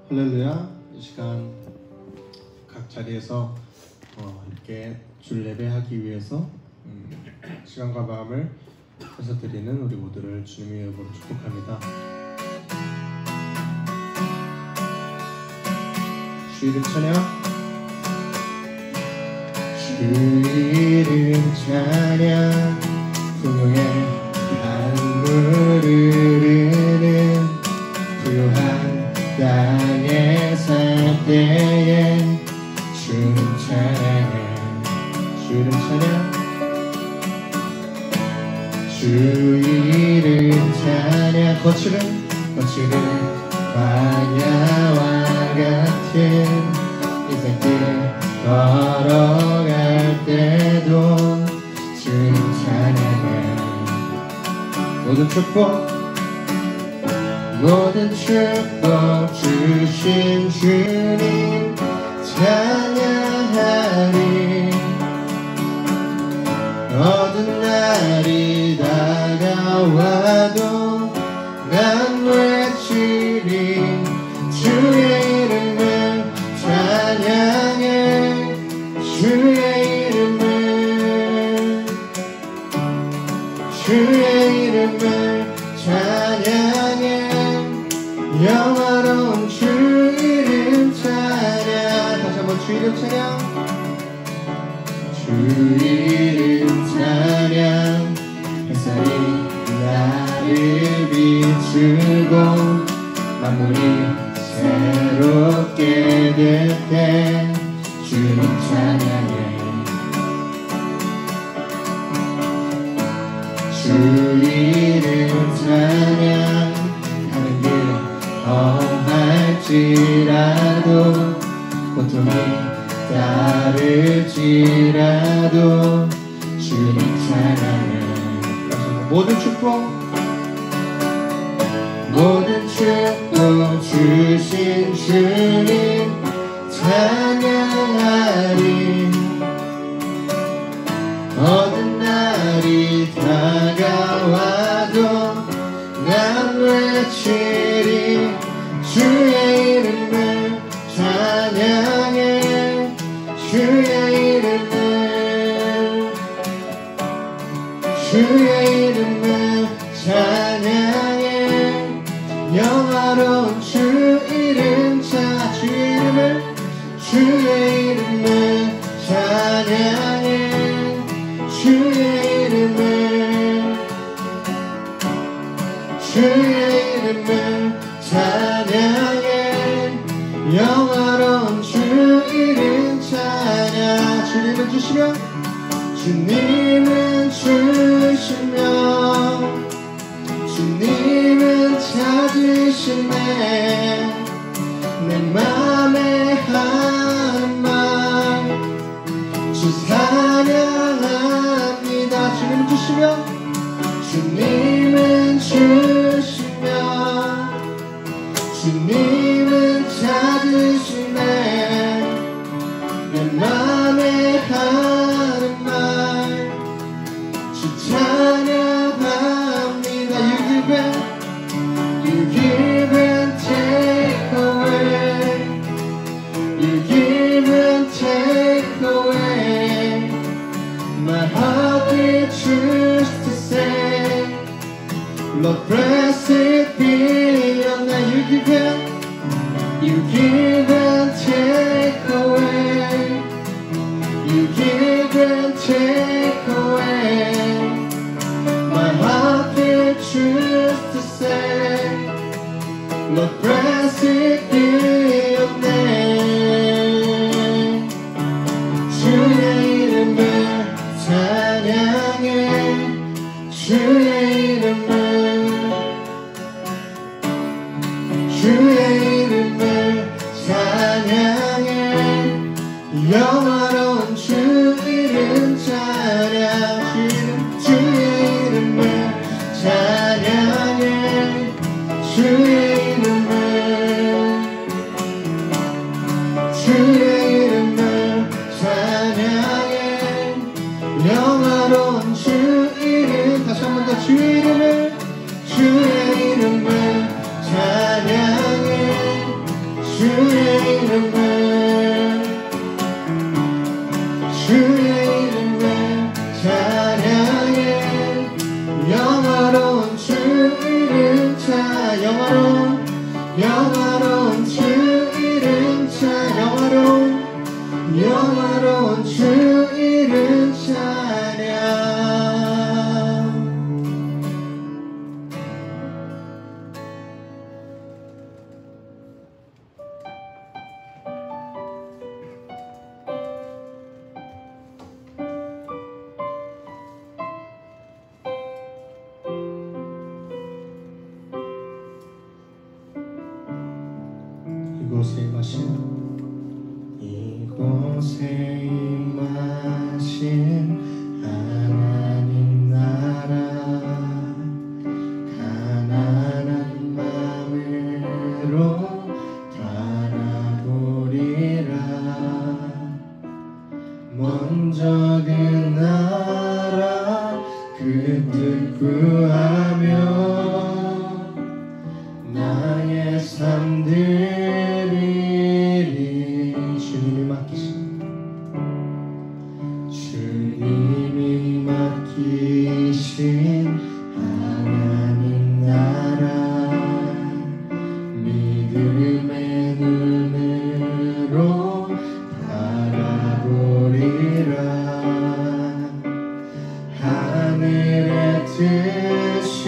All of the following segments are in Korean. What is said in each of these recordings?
할렐루야. 이 시간 각 자리에서 이렇게 줄 예배하기 위해서 시간과 마음을 해서 드리는 우리 모두를 주님의 이름으로 축복합니다. 주 이름 찬양. 주 이름 찬양. 풍요의 강물을 흐르는 부요한 땅에 살 때에 주님 찬양해. 주 이름 찬양. 주 이름 찬양. 거칠은 광야와 같은 인생길 걸어갈 때도 주님 찬양해. 모든 축복 주신 주님 찬양하리. 어두운 날이 다가와도 난 외치리. 주의 이름을 찬양해. 주의 이름을 찬양해. 영화로운 주 이름 찬양. 다시 한번 주 이름 찬양. 주 이름 찬양. 햇살이 나를 비추고 만물이 새롭게 될 때 주님 찬양해. 주 이름 찬양. 하는 길 험할지라도 고통이 따를지라도 주님 찬양해. 모든 축복 주신 주님 찬양하리. 어떤 날이 다가와도 난 외치리. 주의 이름을 찬양해. 주의 이름을 찬양해. 영화로운 주 이름 주의 이름을 찬양해. 주의 이름을 찬양해. 영화로운 주 이름 찬양. 주님은 주시며 주님은 찾으시네. 내 맘에 하는 말 주 사랑합니다. 주님은 찾으시네. 내 맘에 하는 말 주 찬양합니다. You give and take away. You give and take away. My heart will choose to say, Lord, blessed be your name. You give and take away. You give and take away. My heart will choose to say, Lord, blessed be your name. 주의 이름을 찬양해. 주의 이름을 찬양해. 영화로운 주 이름 찬양. 주의 이름을 찬양해. 주의 이름을 찬양해. 영화로운 주 이름. 다시 한 번 더 주의 이름을 찬양해. 주의 이름을 찬양해. 영화로운 주 이름 영화로운 주 이름 영화로운 주 이름 찬양. 이곳에 임하신 하나님 나라 가난한 마음으로 바라보리라. 먼저 그 나라 그 뜻 구하며 나의 삶 드리리. 주님이 맡기신 하나님 나라 믿음의 눈으로 바라보리라. 하늘의 뜻이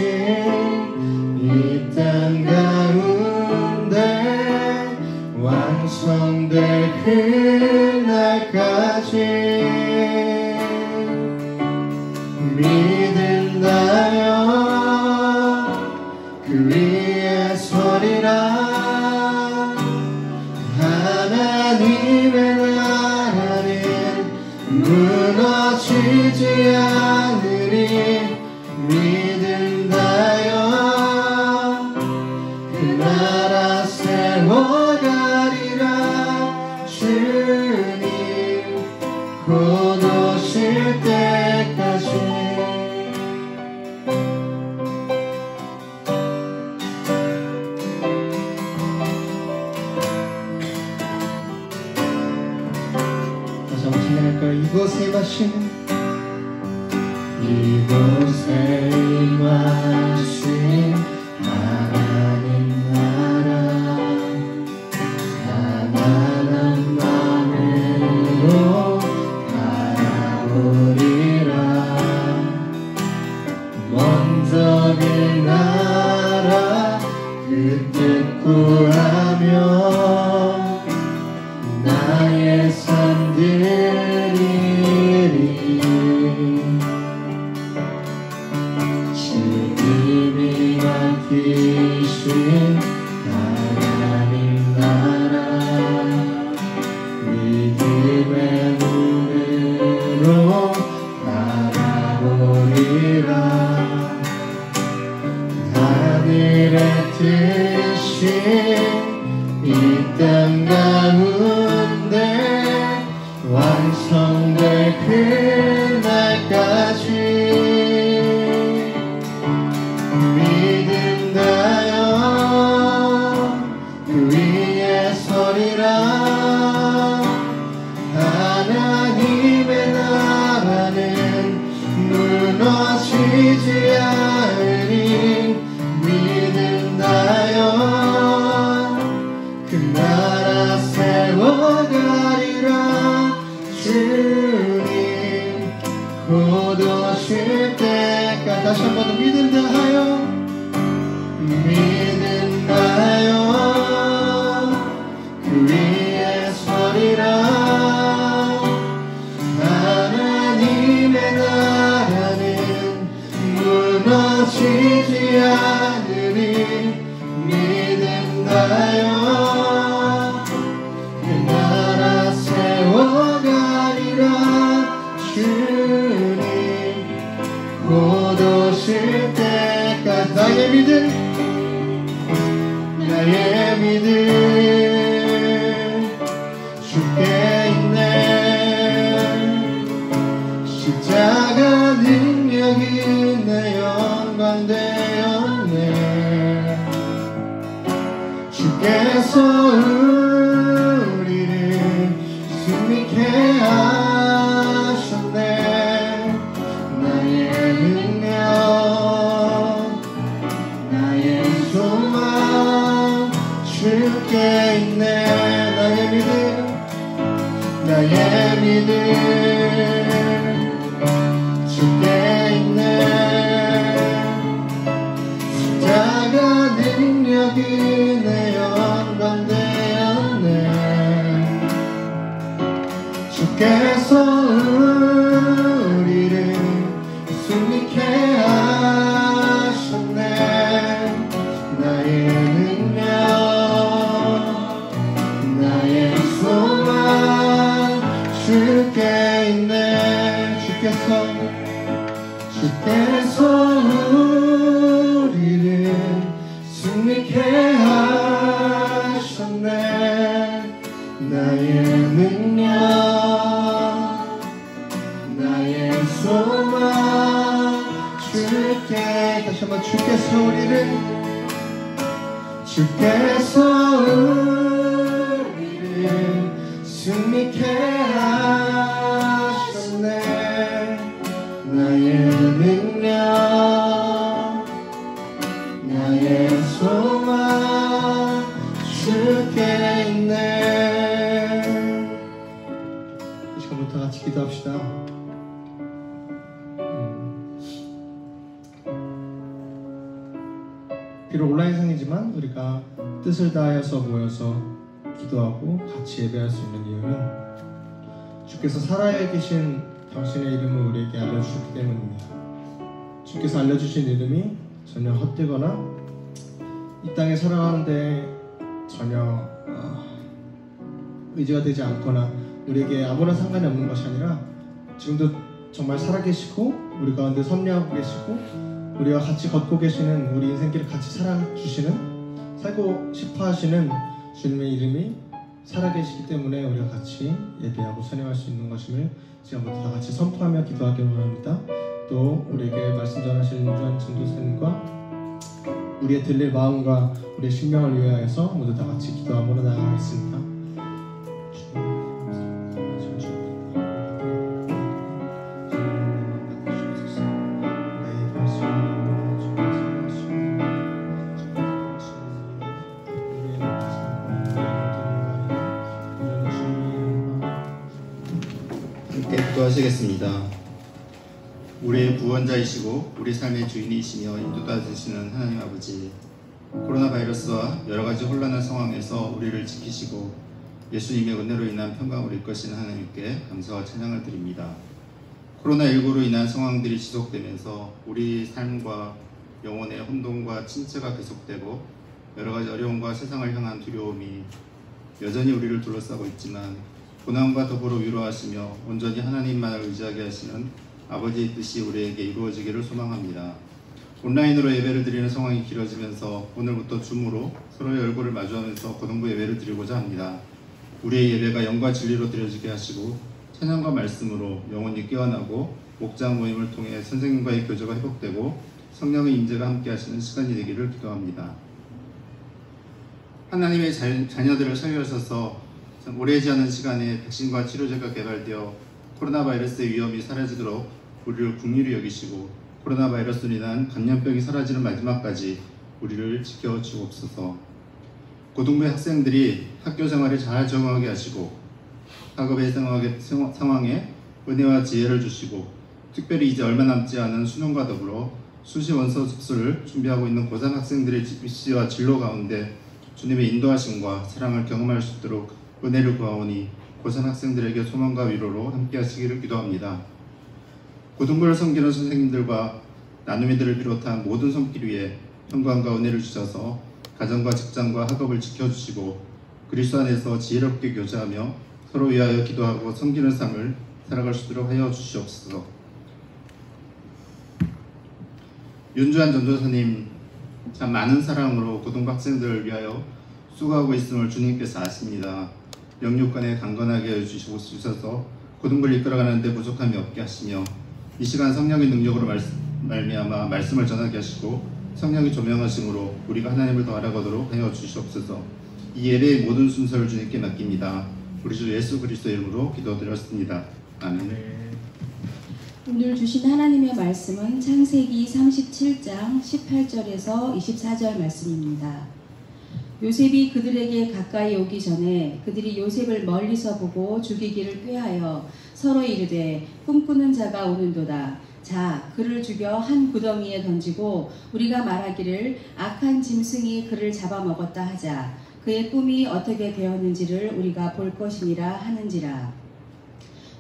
이 땅 가운데 완성될 그날까지 믿는다요. 그 위에 서리라. 하나님의 나라는 무너지지 않으리. 믿는다요. 그 나라 세워가리라. 주님 곧 오실 때까지. 다시 한번 찬양할까요? 이곳에 임하신 하나님 나라 가난한 마음으로 바라보리라. 먼저 그 나라 그 뜻 구하며 나의 삶 드리리. 주님이 맡기신 하나님 나라 믿음의 눈으로 바라보리라. 하늘의 뜻이 이 땅 가운데 완성될 그날까지 믿는다요. 그 위에 서리라. 하나님의 나라는 무너지지 않으리. 믿는다요. 그 나라 세워가리라. 주님 곧 오실 때까지. 다시 한 번 더 믿는다요. 그 위에 서리라. 하나님의 나라는 무너지지 않으리. 믿는다요. 그 나라 세워가리라. 주님 곧 오실 때까지. 나의 믿음 주께 있네. 십자가 능력이 내 영광 되었네. 주께서 주께 있네. 나의 믿음 주께 있네. 십자가 능력이 내 영광되었네. 주께서 우리를 승리케 하셨네. 나의 능력 나의 소망 주께 있네. 주께서 우리를 승리케 하셨네. 나의 능력 나의 소망 주께. 다시 한번 주께서 우리를 승리케 하셨네. 나의 능력 나의 소망 주께 있네. 이 시간부터 같이 기도합시다. 비록 온라인상이지만 우리가 뜻을 다하여서 모여서 기도하고 같이 예배할 수 있는 이유는 주께서 살아계신 당신의 이름을 우리에게 알려주셨기 때문입니다. 주께서 알려주신 이름이 전혀 헛되거나 이 땅에 살아가는데 전혀 의지가 되지 않거나 우리에게 아무런 상관이 없는 것이 아니라 지금도 정말 살아계시고 우리 가운데 섭리하고 계시고 우리와 같이 걷고 계시는, 우리 인생길을 같이 살아주시는, 살고 싶어 하시는 주님의 이름이 살아계시기 때문에 우리가 같이 예배하고 찬양할 수 있는 것임을 지금부터 다 같이 선포하며 기도하기를 원합니다. 또 우리에게 말씀 전하시는 윤주한 전도사님과 우리의 들릴 마음과 우리의 심령을 위하여서 모두 다 같이 기도하며 나아가겠습니다. 기도하시겠습니다. 우리의 구원자이시고 우리 삶의 주인이시며 인도자이시는 하나님 아버지, 코로나 바이러스와 여러가지 혼란한 상황에서 우리를 지키시고 예수님의 은혜로 인한 평강을 이끄시는 하나님께 감사와 찬양을 드립니다. 코로나19로 인한 상황들이 지속되면서 우리 삶과 영혼의 혼돈과 침체가 계속되고 여러가지 어려움과 세상을 향한 두려움이 여전히 우리를 둘러싸고 있지만 고난과 더불어 위로하시며 온전히 하나님만을 의지하게 하시는 아버지의 뜻이 우리에게 이루어지기를 소망합니다. 온라인으로 예배를 드리는 상황이 길어지면서 오늘부터 줌으로 서로의 얼굴을 마주하면서 고등부 예배를 드리고자 합니다. 우리의 예배가 영과 진리로 드려지게 하시고 찬양과 말씀으로 영혼이 깨어나고 목장 모임을 통해 선생님과의 교제가 회복되고 성령의 임재가 함께 하시는 시간이 되기를 기도합니다. 하나님의 자녀들을 살려주셔서 오래지 않은 시간에 백신과 치료제가 개발되어 코로나 바이러스의 위험이 사라지도록 우리를 긍휼히 여기시고 코로나 바이러스로 인한 감염병이 사라지는 마지막까지 우리를 지켜주옵소서. 고등부 학생들이 학교 생활에 잘 적응하게 하시고 학업의 상황에 은혜와 지혜를 주시고 특별히 이제 얼마 남지 않은 수능과 더불어 수시 원서 접수를 준비하고 있는 고3 학생들의 입시와 진로 가운데 주님의 인도하심과 사랑을 경험할 수 있도록 은혜를 구하오니 고3 학생들에게 소망과 위로로 함께 하시기를 기도합니다. 고등부를 섬기는 선생님들과 나눔이들을 비롯한 모든 손길 위에 평강과 은혜를 주셔서 가정과 직장과 학업을 지켜주시고 그리스도 안에서 지혜롭게 교제하며 서로 위하여 기도하고 섬기는 삶을 살아갈 수 있도록 하여 주시옵소서. 윤주한 전도사님, 참 많은 사랑으로 고등부 학생들을 위하여 수고하고 있음을 주님께서 아십니다. 영육간에 강건하게 해주셔서 고등부를 이끌어가는 데 부족함이 없게 하시며 이 시간 성령의 능력으로 말미암아 말씀을 전하게 하시고 성령이 조명하심으로 우리가 하나님을 더 알아가도록 하여 주시옵소서. 이 예배의 모든 순서를 주님께 맡깁니다. 우리 주 예수 그리스도의 이름으로 기도드렸습니다. 아멘. 오늘 주신 하나님의 말씀은 창세기 37장 18절에서 24절 말씀입니다. 요셉이 그들에게 가까이 오기 전에 그들이 요셉을 멀리서 보고 죽이기를 꾀하여 서로 이르되 꿈꾸는 자가 오는도다. 자, 그를 죽여 한 구덩이에 던지고 우리가 말하기를 악한 짐승이 그를 잡아먹었다 하자. 그의 꿈이 어떻게 되었는지를 우리가 볼 것이니라 하는지라.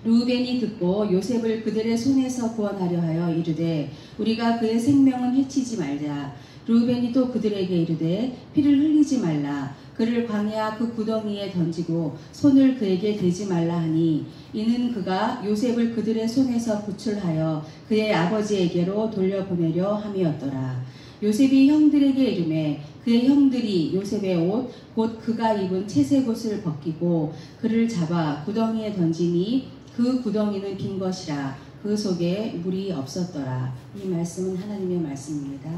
루벤이 듣고 요셉을 그들의 손에서 구원하려 하여 이르되 우리가 그의 생명은 해치지 말자. 루벤이 또 그들에게 이르되 피를 흘리지 말라. 그를 광야 그 구덩이에 던지고 손을 그에게 대지 말라 하니 이는 그가 요셉을 그들의 손에서 구출하여 그의 아버지에게로 돌려보내려 함이었더라. 요셉이 형들에게 이르매 그의 형들이 요셉의 옷 곧 그가 입은 채색 옷을 벗기고 그를 잡아 구덩이에 던지니 그 구덩이는 빈 것이라. 그 속에 물이 없었더라. 이 말씀은 하나님의 말씀입니다.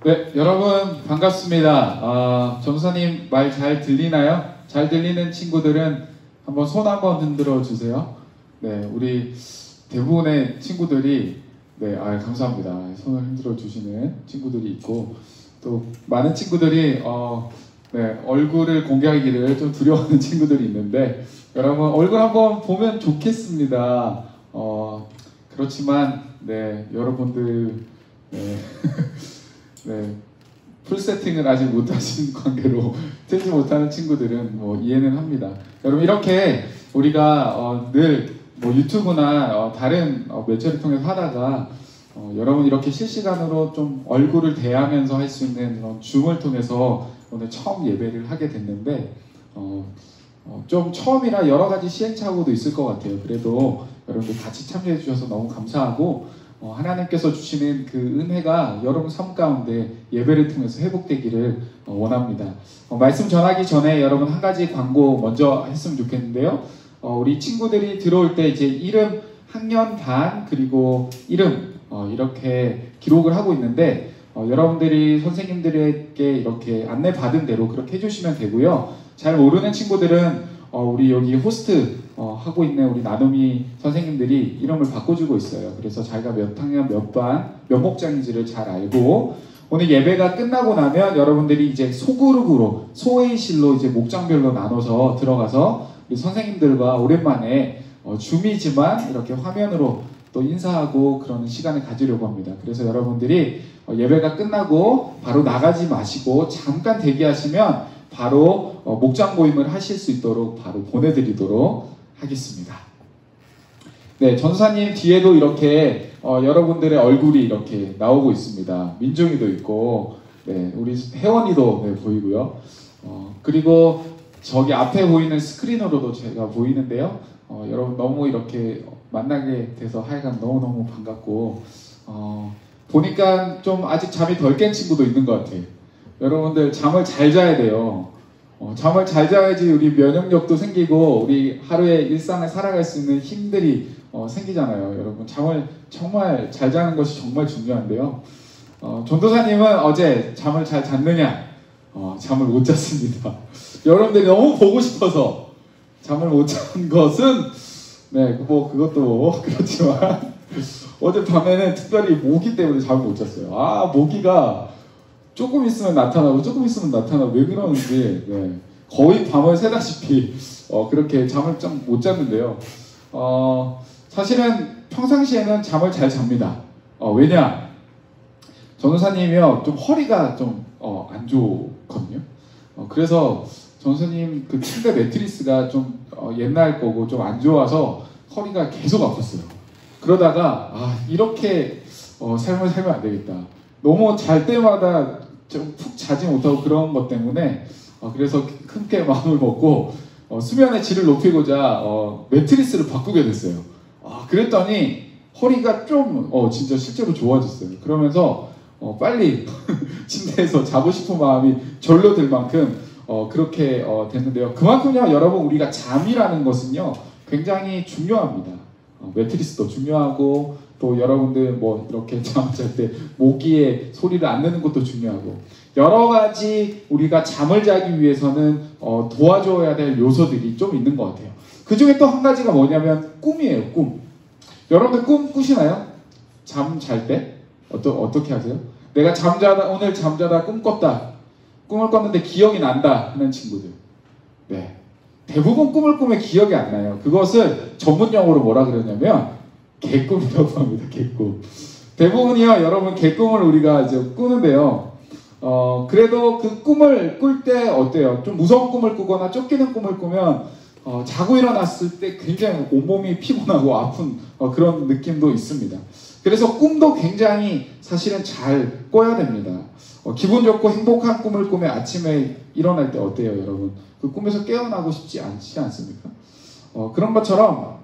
네, 여러분 반갑습니다. 전사님 말 잘 들리나요? 잘 들리는 친구들은 한번 손 한번 흔들어 주세요. 네, 우리 대부분의 친구들이 감사합니다. 손을 흔들어 주시는 친구들이 있고 또 많은 친구들이 얼굴을 공개하기를 좀 두려워하는 친구들이 있는데 여러분 얼굴 한번 보면 좋겠습니다. 그렇지만 여러분들 풀 세팅을 아직 못하신 관계로 되지 못하는 친구들은 이해는 합니다. 여러분 이렇게 우리가 늘 유튜브나 다른 매체를 통해서 하다가 여러분 이렇게 실시간으로 좀 얼굴을 대하면서 할 수 있는 이런 줌을 통해서 오늘 처음 예배를 하게 됐는데 좀 처음이라 여러 가지 시행착오도 있을 것 같아요. 그래도 여러분들 같이 참여해 주셔서 너무 감사하고 하나님께서 주시는 그 은혜가 여러분 삶 가운데 예배를 통해서 회복되기를 원합니다. 말씀 전하기 전에 여러분 한 가지 광고 먼저 했으면 좋겠는데요. 우리 친구들이 들어올 때 이제 이름, 학년, 반 그리고 이름 이렇게 기록을 하고 있는데 여러분들이 선생님들에게 이렇게 안내 받은 대로 그렇게 해주시면 되고요. 잘 모르는 친구들은 우리 여기 호스트 하고 있는 우리 나눔이 선생님들이 이름을 바꿔주고 있어요. 그래서 자기가 몇 학년 몇 반 몇 목장인지를 잘 알고 오늘 예배가 끝나고 나면 여러분들이 이제 소그룹으로 소회의실로 이제 목장별로 나눠서 들어가서 우리 선생님들과 오랜만에 줌이지만 이렇게 화면으로 또 인사하고 그러는 시간을 가지려고 합니다. 그래서 여러분들이 예배가 끝나고 바로 나가지 마시고 잠깐 대기하시면 바로 목장 모임을 하실 수 있도록 바로 보내드리도록 하겠습니다. 네, 전사님 뒤에도 이렇게 여러분들의 얼굴이 이렇게 나오고 있습니다. 민종이도 있고, 우리 혜원이도 보이고요. 그리고 저기 앞에 보이는 스크린으로도 제가 보이는데요. 여러분 너무 이렇게 만나게 돼서 하여간 너무너무 반갑고 보니까 좀 아직 잠이 덜 깬 친구도 있는 것 같아요. 여러분들 잠을 잘 자야 돼요. 잠을 잘 자야지 우리 면역력도 생기고 우리 하루의 일상을 살아갈 수 있는 힘들이 생기잖아요. 여러분 잠을 정말 잘 자는 것이 정말 중요한데요. 전도사님은 어제 잠을 잘 잤느냐? 잠을 못 잤습니다. 여러분들이 너무 보고 싶어서 잠을 못 잔 것은 그것도 그렇지만 어젯밤에는 특별히 모기 때문에 잠을 못 잤어요. 모기가 조금 있으면 나타나고 조금 있으면 나타나고 왜 그러는지 거의 밤을 새다시피 그렇게 잠을 좀 못 잤는데요. 사실은 평상시에는 잠을 잘 잡니다. 왜냐? 전도사님이요 좀 허리가 좀 안 좋거든요. 그래서 전도사님 그 침대 매트리스가 좀 옛날 거고 좀 안 좋아서 허리가 계속 아팠어요. 그러다가 이렇게 삶을 살면 안 되겠다. 너무 잘 때마다 좀 푹 자지 못하고 그런 것 때문에 그래서 큰게 마음을 먹고 수면의 질을 높이고자 매트리스를 바꾸게 됐어요. 그랬더니 허리가 좀 진짜 실제로 좋아졌어요. 그러면서 빨리 침대에서 자고 싶은 마음이 절로 들 만큼 그렇게 됐는데요. 그만큼요 여러분 우리가 잠이라는 것은요 굉장히 중요합니다. 매트리스도 중요하고 또 여러분들 이렇게 잠을 잘 때 모기의 소리를 안 내는 것도 중요하고 여러 가지 우리가 잠을 자기 위해서는 도와줘야 될 요소들이 좀 있는 것 같아요. 그 중에 또 한 가지가 뭐냐면 꿈이에요. 꿈. 여러분들 꿈 꾸시나요? 잠 잘 때? 어떻게 하세요? 내가 오늘 잠자다 꿈 꿨다. 꿈을 꿨는데 기억이 난다 하는 친구들. 네. 대부분 꿈을 꾸면 기억이 안 나요. 그것을 전문용어로 뭐라 그러냐면 개꿈이라고 합니다. 개꿈. 대부분이요, 여러분 개꿈을 우리가 이제 꾸는데요. 그래도 그 꿈을 꿀 때 어때요? 좀 무서운 꿈을 꾸거나 쫓기는 꿈을 꾸면 자고 일어났을 때 굉장히 온몸이 피곤하고 아픈 그런 느낌도 있습니다. 그래서 꿈도 굉장히 사실은 잘 꿔야 됩니다. 기분 좋고 행복한 꿈을 꾸면 아침에 일어날 때 어때요, 여러분? 그 꿈에서 깨어나고 싶지 않지 않습니까? 그런 것처럼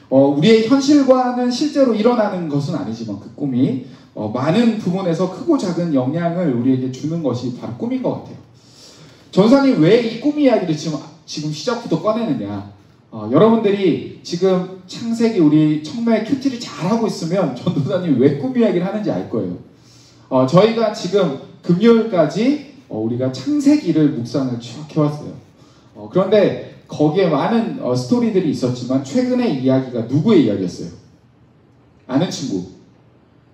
우리의 현실과는 실제로 일어나는 것은 아니지만 그 꿈이 많은 부분에서 크고 작은 영향을 우리에게 주는 것이 바로 꿈인 것 같아요. 전사님 왜 이 꿈 이야기를 지금 시작부터 꺼내느냐? 여러분들이 지금 창세기 우리 청매 큐티를 잘하고 있으면 전도사님이 왜 꿈 이야기를 하는지 알 거예요. 저희가 지금 금요일까지 우리가 창세기를 묵상을 쭉 해왔어요. 그런데 거기에 많은 스토리들이 있었지만 최근의 이야기가 누구의 이야기였어요? 아는 친구.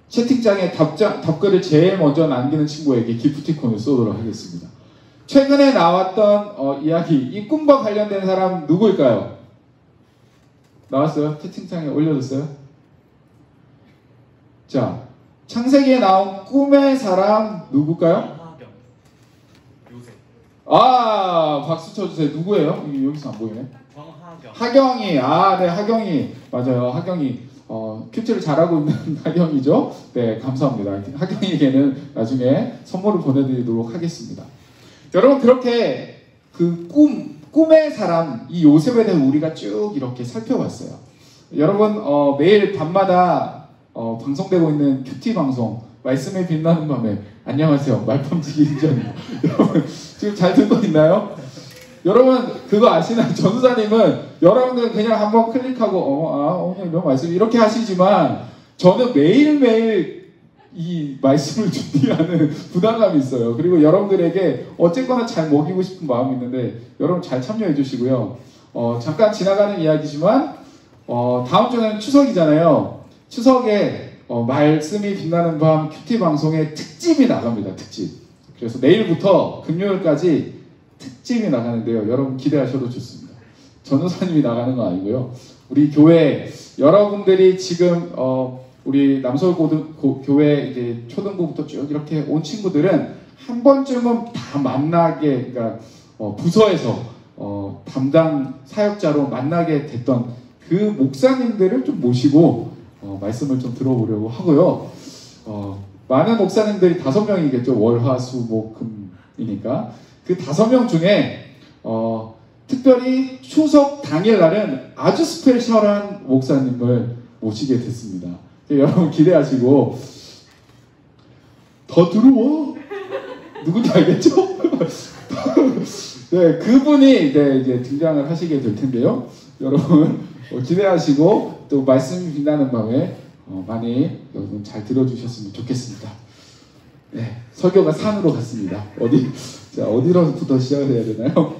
채팅창에 답글을 제일 먼저 남기는 친구에게 기프티콘을 쏘도록 하겠습니다. 최근에 나왔던 이야기, 이 꿈과 관련된 사람 누구일까요? 나왔어요? 채팅창에 올려줬어요? 자, 창세기에 나온 꿈의 사람 누굴까요? 아, 박수 쳐주세요. 누구예요? 여기서 안 보이네. 하경이. 네, 하경이. 맞아요. 하경이. 큐티를 잘하고 있는 하경이죠. 네, 감사합니다. 하경이에게는 나중에 선물을 보내드리도록 하겠습니다. 여러분, 그렇게 그 꿈의 사람, 이 요셉에 대해 우리가 쭉 이렇게 살펴봤어요. 여러분, 매일 밤마다 방송되고 있는 큐티 방송, 말씀에 빛나는 밤에, 안녕하세요. 말밤지기 인전입니다. 여러분, 지금 잘 듣고 있나요? 여러분, 그거 아시나요? 전도사님은 여러분들 그냥 한번 클릭하고, 오늘 이런 말씀 이렇게 하시지만, 저는 매일매일 이 말씀을 준비하는 부담감이 있어요. 그리고 여러분들에게 어쨌거나 잘 먹이고 싶은 마음이 있는데, 여러분 잘 참여해 주시고요. 잠깐 지나가는 이야기지만, 다음 주는 추석이잖아요. 추석에 말씀이 빛나는 밤 큐티 방송에 특집이 나갑니다. 특집. 그래서 내일부터 금요일까지 특집이 나가는데요. 여러분 기대하셔도 좋습니다. 전도사님이 나가는 건 아니고요. 우리 교회 여러분들이 지금 우리 남서울교회 이제 초등부부터 쭉 이렇게 온 친구들은 한 번쯤은 다 만나게, 그러니까 부서에서 담당 사역자로 만나게 됐던 그 목사님들을 좀 모시고 말씀을 좀 들어보려고 하고요. 많은 목사님들이 5명이겠죠. 월, 화, 수, 목, 금이니까. 그 5명 중에 특별히 추석 당일날은 아주 스페셜한 목사님을 모시게 됐습니다. 여러분 기대하시고 더 들어와. 누군지 알겠죠? 네, 그분이 이제 등장을 하시게 될 텐데요. 여러분 기대하시고 또 말씀이 빛나는 밤에 많이 여러분 잘 들어주셨으면 좋겠습니다. 네, 설교가 산으로 갔습니다. 어디로부터 시작을 해야 되나요?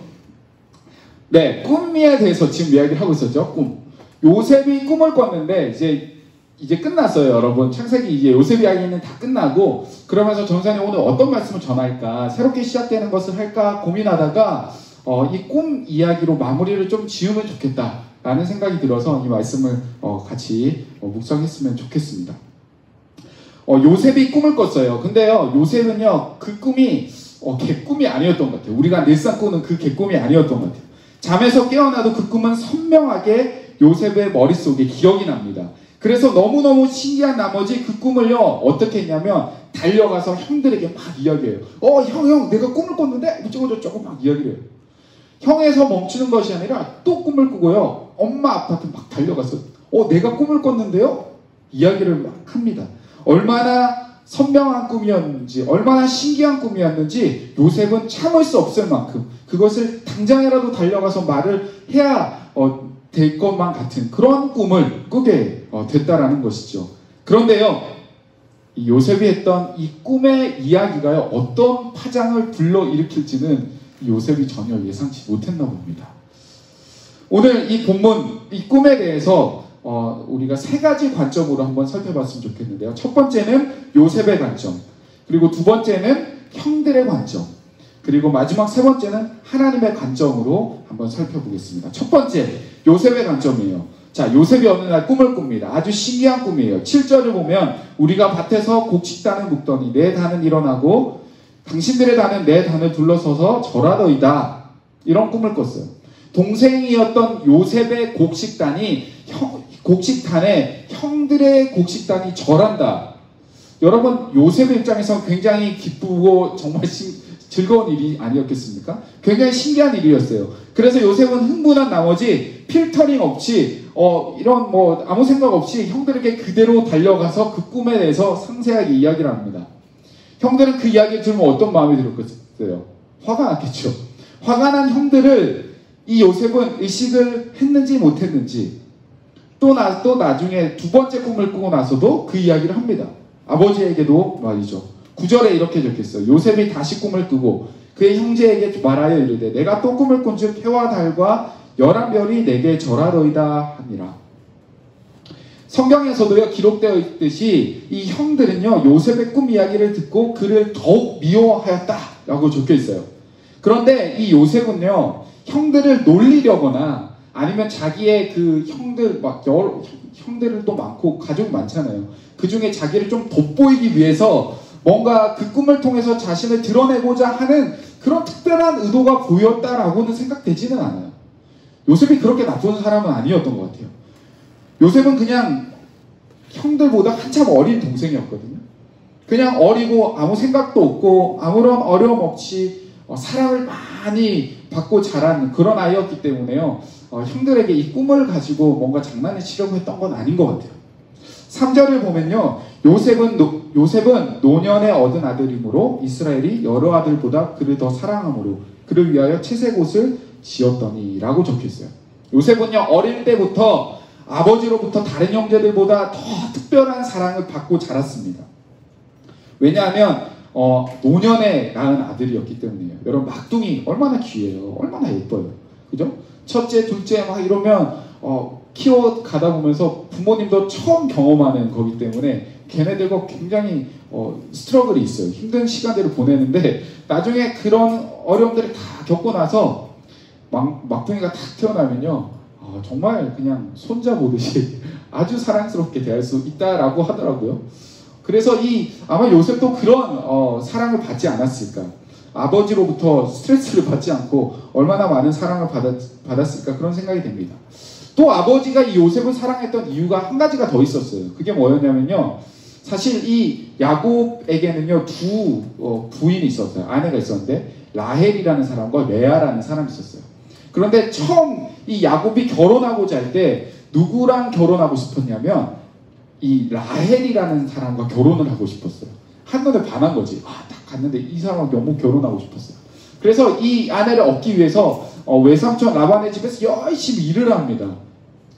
네, 꿈에 대해서 지금 이야기를 하고 있었죠. 꿈. 요셉이 꿈을 꿨는데 이제 끝났어요, 여러분. 창세기 이제 요셉 이야기는 다 끝나고, 그러면서 전사님 오늘 어떤 말씀을 전할까, 새롭게 시작되는 것을 할까 고민하다가 이 꿈 이야기로 마무리를 좀 지으면 좋겠다라는 생각이 들어서 이 말씀을 같이 묵상했으면 좋겠습니다. 요셉이 꿈을 꿨어요. 근데요, 요셉은요, 그 꿈이 개꿈이 아니었던 것 같아요. 우리가 늘상 꾸는 그 개꿈이 아니었던 것 같아요. 잠에서 깨어나도 그 꿈은 선명하게 요셉의 머릿속에 기억이 납니다. 그래서 너무너무 신기한 나머지 그 꿈을요, 어떻게 했냐면 달려가서 형들에게 막 이야기해요. 형, 내가 꿈을 꿨는데 이쪽저쪽 막 이야기를 해요. 형에서 멈추는 것이 아니라 또 꿈을 꾸고요, 엄마 아빠한테 막 달려가서 내가 꿈을 꿨는데요? 이야기를 막 합니다. 얼마나 선명한 꿈이었는지, 얼마나 신기한 꿈이었는지 요셉은 참을 수 없을 만큼 그것을 당장이라도 달려가서 말을 해야 될 것만 같은 그런 꿈을 꾸게 됐다라는 것이죠. 그런데요, 이 요셉이 했던 이 꿈의 이야기가요, 어떤 파장을 불러일으킬지는 요셉이 전혀 예상치 못했나 봅니다. 오늘 이 본문, 이 꿈에 대해서 우리가 3가지 관점으로 한번 살펴봤으면 좋겠는데요. 첫 번째는 요셉의 관점, 그리고 두 번째는 형들의 관점, 그리고 마지막 세 번째는 하나님의 관점으로 한번 살펴보겠습니다. 첫 번째, 요셉의 관점이에요. 자, 요셉이 어느 날 꿈을 꿉니다. 아주 신기한 꿈이에요. 7절을 보면 우리가 밭에서 곡식단을 묶더니 내 단은 일어나고 당신들의 단은 내 단을 둘러서서 절하더이다. 이런 꿈을 꿨어요. 동생이었던 요셉의 곡식단에 형들의 곡식단이 절한다. 여러분, 요셉의 입장에서 굉장히 기쁘고 정말 즐거운 일이 아니었겠습니까? 굉장히 신기한 일이었어요. 그래서 요셉은 흥분한 나머지 필터링 없이 이런 아무 생각 없이 형들에게 그대로 달려가서 그 꿈에 대해서 상세하게 이야기를 합니다. 형들은 그 이야기를 들으면 어떤 마음이 들었겠어요? 화가 났겠죠. 화가 난 형들을 이 요셉은 의식을 했는지 못했는지 또 나중에 두 번째 꿈을 꾸고 나서도 그 이야기를 합니다. 아버지에게도 말이죠. 9절에 이렇게 적혔어요. 요셉이 다시 꿈을 꾸고 그의 형제에게 말하여 이르되 내가 또 꿈을 꾼즉 해와 달과 11별이 내게 절하더이다 하니라. 성경에서도요, 기록되어 있듯이 이 형들은요, 요셉의 꿈 이야기를 듣고 그를 더욱 미워하였다라고 적혀 있어요. 그런데 이 요셉은요, 형들을 놀리려거나 아니면 자기의 그 형들, 형들은 또 많고 가족이 많잖아요. 그 중에 자기를 좀 돋보이기 위해서 뭔가 그 꿈을 통해서 자신을 드러내고자 하는 그런 특별한 의도가 보였다라고는 생각되지는 않아요. 요셉이 그렇게 나쁜 사람은 아니었던 것 같아요. 요셉은 그냥 형들보다 한참 어린 동생이었거든요. 그냥 어리고 아무 생각도 없고 아무런 어려움 없이 사랑을 많이 받고 자란 그런 아이였기 때문에요. 형들에게 이 꿈을 가지고 뭔가 장난을 치려고 했던 건 아닌 것 같아요. 3절을 보면요. 요셉은 노년에 얻은 아들이므로 이스라엘이 여러 아들보다 그를 더 사랑함으로 그를 위하여 채색 옷을 지었더니 라고 적혀있어요. 요셉은요, 어릴 때부터 아버지로부터 다른 형제들보다 더 특별한 사랑을 받고 자랐습니다. 왜냐하면 노년에 낳은 아들이었기 때문이에요. 여러분, 막둥이 얼마나 귀해요. 얼마나 예뻐요. 그죠? 첫째, 둘째 막 이러면 키워가다 보면서 부모님도 처음 경험하는 거기 때문에 걔네들과 굉장히 스트러글이 있어요. 힘든 시간들을 보내는데 나중에 그런 어려움들을 다 겪고 나서 막둥이가 탁 태어나면요, 정말 그냥 손자 보듯이 아주 사랑스럽게 대할 수 있다라고 하더라고요. 그래서 아마 요셉도 그런 사랑을 받지 않았을까. 아버지로부터 스트레스를 받지 않고 얼마나 많은 사랑을 받았을까 그런 생각이 됩니다. 또 아버지가 이 요셉을 사랑했던 이유가 한 가지가 더 있었어요. 그게 뭐였냐면요, 사실 이 야곱에게는요 두 부인이 있었어요. 아내가 있었는데 라헬이라는 사람과 레아라는 사람이 있었어요. 그런데 처음 이 야곱이 결혼하고자 할 때 누구랑 결혼하고 싶었냐면 이 라헬이라는 사람과 결혼을 하고 싶었어요. 한눈에 반한 거지. 딱 갔는데 이 사람과 너무 결혼하고 싶었어요. 그래서 이 아내를 얻기 위해서 외삼촌 라반의 집에서 열심히 일을 합니다.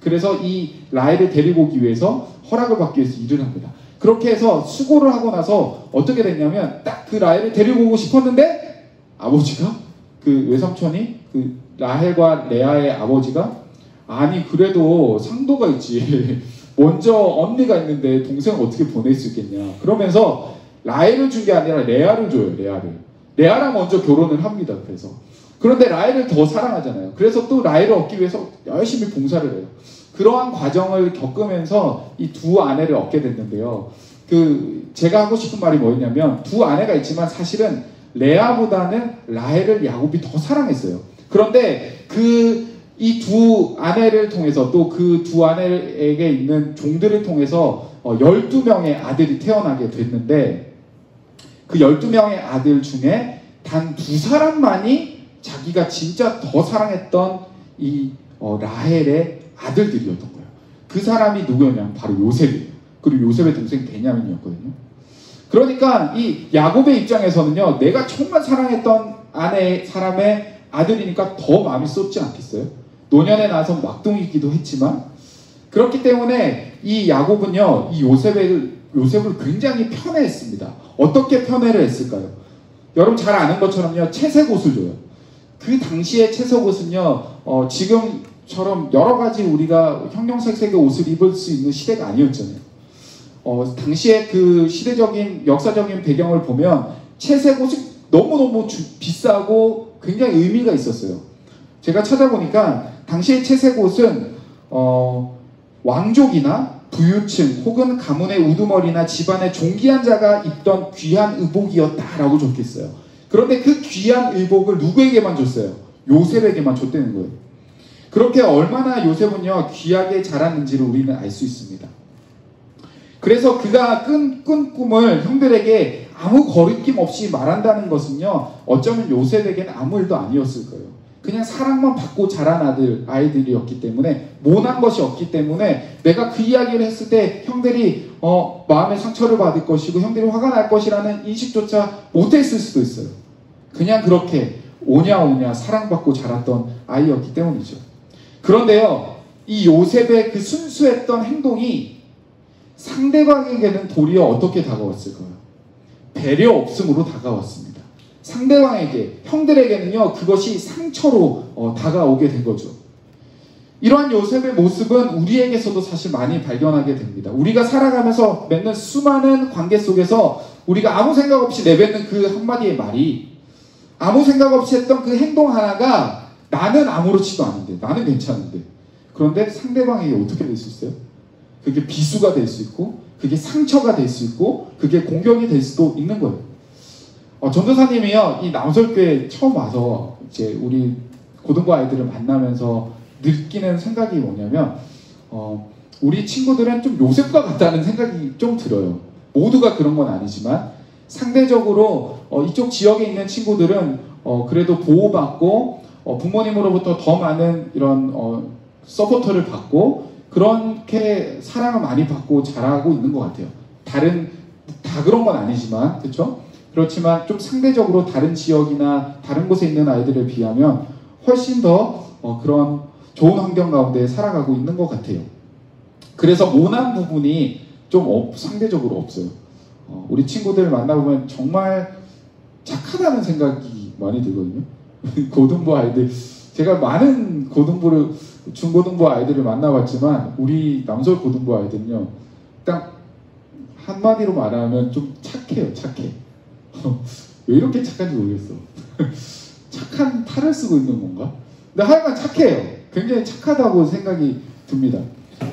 그래서 이 라헬을 데리고 오기 위해서 허락을 받기 위해서 일을 합니다. 그렇게 해서 수고를 하고 나서 어떻게 됐냐면 딱 그 라헬을 데리고 오고 싶었는데 아버지가 그 외삼촌이 그 라헬과 레아의 아버지가 아니 그래도 상도가 있지. 먼저 언니가 있는데 동생을 어떻게 보낼 수 있겠냐. 그러면서 라헬을 준 게 아니라 레아를 줘요. 레아랑 먼저 결혼을 합니다. 그런데 라헬을 더 사랑하잖아요. 그래서 또 라헬을 얻기 위해서 열심히 봉사를 해요. 그러한 과정을 겪으면서 이 두 아내를 얻게 됐는데요. 제가 하고 싶은 말이 뭐였냐면 두 아내가 있지만 사실은 레아보다는 라헬을 야곱이 더 사랑했어요. 그런데 이 두 아내를 통해서 또 그 두 아내에게 있는 종들을 통해서 12명의 아들이 태어나게 됐는데 그 12명의 아들 중에 단 2사람만이 자기가 진짜 더 사랑했던 이 라헬의 아들들이었던 거예요. 그 사람이 누구였냐면 바로 요셉이에요. 그리고 요셉의 동생 베냐민이었거든요. 그러니까 이 야곱의 입장에서는요, 내가 정말 사랑했던 사람의 아들이니까 더 마음이 쏟지 않겠어요? 노년에 나서 막둥이기도 했지만, 그렇기 때문에 이 야곱은요, 이 요셉을 굉장히 편애했습니다. 어떻게 편애를 했을까요? 여러분 잘 아는 것처럼요, 채색 옷을 줘요. 그 당시에 채색 옷은요, 지금처럼 여러 가지 우리가 형형색색의 옷을 입을 수 있는 시대가 아니었잖아요. 당시에 그 시대적인 역사적인 배경을 보면 채색 옷이 너무너무 비싸고 굉장히 의미가 있었어요. 제가 찾아보니까 당시의 채색옷은 왕족이나 부유층 혹은 가문의 우두머리나 집안의 존귀한 자가 입던 귀한 의복이었다라고 적혀있어요. 그런데 그 귀한 의복을 누구에게만 줬어요? 요셉에게만 줬다는 거예요. 그렇게 얼마나 요셉은요 귀하게 자랐는지를 우리는 알 수 있습니다. 그래서 그가 꾼 꿈을 형들에게 아무 거리낌 없이 말한다는 것은요 어쩌면 요셉에게는 아무 일도 아니었을 거예요. 그냥 사랑만 받고 자란 아이들이었기 때문에, 모난 것이 없기 때문에 내가 그 이야기를 했을 때 형들이 마음의 상처를 받을 것이고 형들이 화가 날 것이라는 인식조차 못했을 수도 있어요. 그냥 그렇게 오냐 사랑받고 자랐던 아이였기 때문이죠. 그런데요, 이 요셉의 그 순수했던 행동이 상대방에게는 도리어 어떻게 다가왔을까요? 배려 없음으로 다가왔습니다. 상대방에게, 형들에게는요 그것이 상처로 다가오게 된 거죠. 이러한 요셉의 모습은 우리에게서도 사실 많이 발견하게 됩니다. 우리가 살아가면서 맺는 수많은 관계 속에서 우리가 아무 생각 없이 내뱉는 그 한마디의 말이, 아무 생각 없이 했던 그 행동 하나가 나는 아무렇지도 않은데, 나는 괜찮은데, 그런데 상대방에게 어떻게 될 수 있어요? 그게 비수가 될 수 있고, 그게 상처가 될 수 있고, 그게 공격이 될 수도 있는 거예요. 전도사님이요, 이 남설교회 처음 와서 이제 우리 고등부 아이들을 만나면서 느끼는 생각이 뭐냐면, 우리 친구들은 좀 요셉과 같다는 생각이 좀 들어요. 모두가 그런 건 아니지만, 상대적으로 이쪽 지역에 있는 친구들은 그래도 보호받고, 부모님으로부터 더 많은 이런 서포터를 받고, 그렇게 사랑을 많이 받고 자라고 있는 것 같아요. 다 그런 건 아니지만, 그렇죠? 그렇지만 좀 상대적으로 다른 지역이나 다른 곳에 있는 아이들에 비하면 훨씬 더 그런 좋은 환경 가운데 살아가고 있는 것 같아요. 그래서 모난 부분이 좀 상대적으로 없어요. 우리 친구들 만나보면 정말 착하다는 생각이 많이 들거든요. 고등부 아이들, 제가 많은 중고등부 아이들을 만나봤지만 우리 남설 고등부 아이들은요, 딱 한마디로 말하면 좀 착해요. 착해. 왜 이렇게 착한지 모르겠어. 착한 탈을 쓰고 있는 건가? 근데 하여간 착해요. 굉장히 착하다고 생각이 듭니다.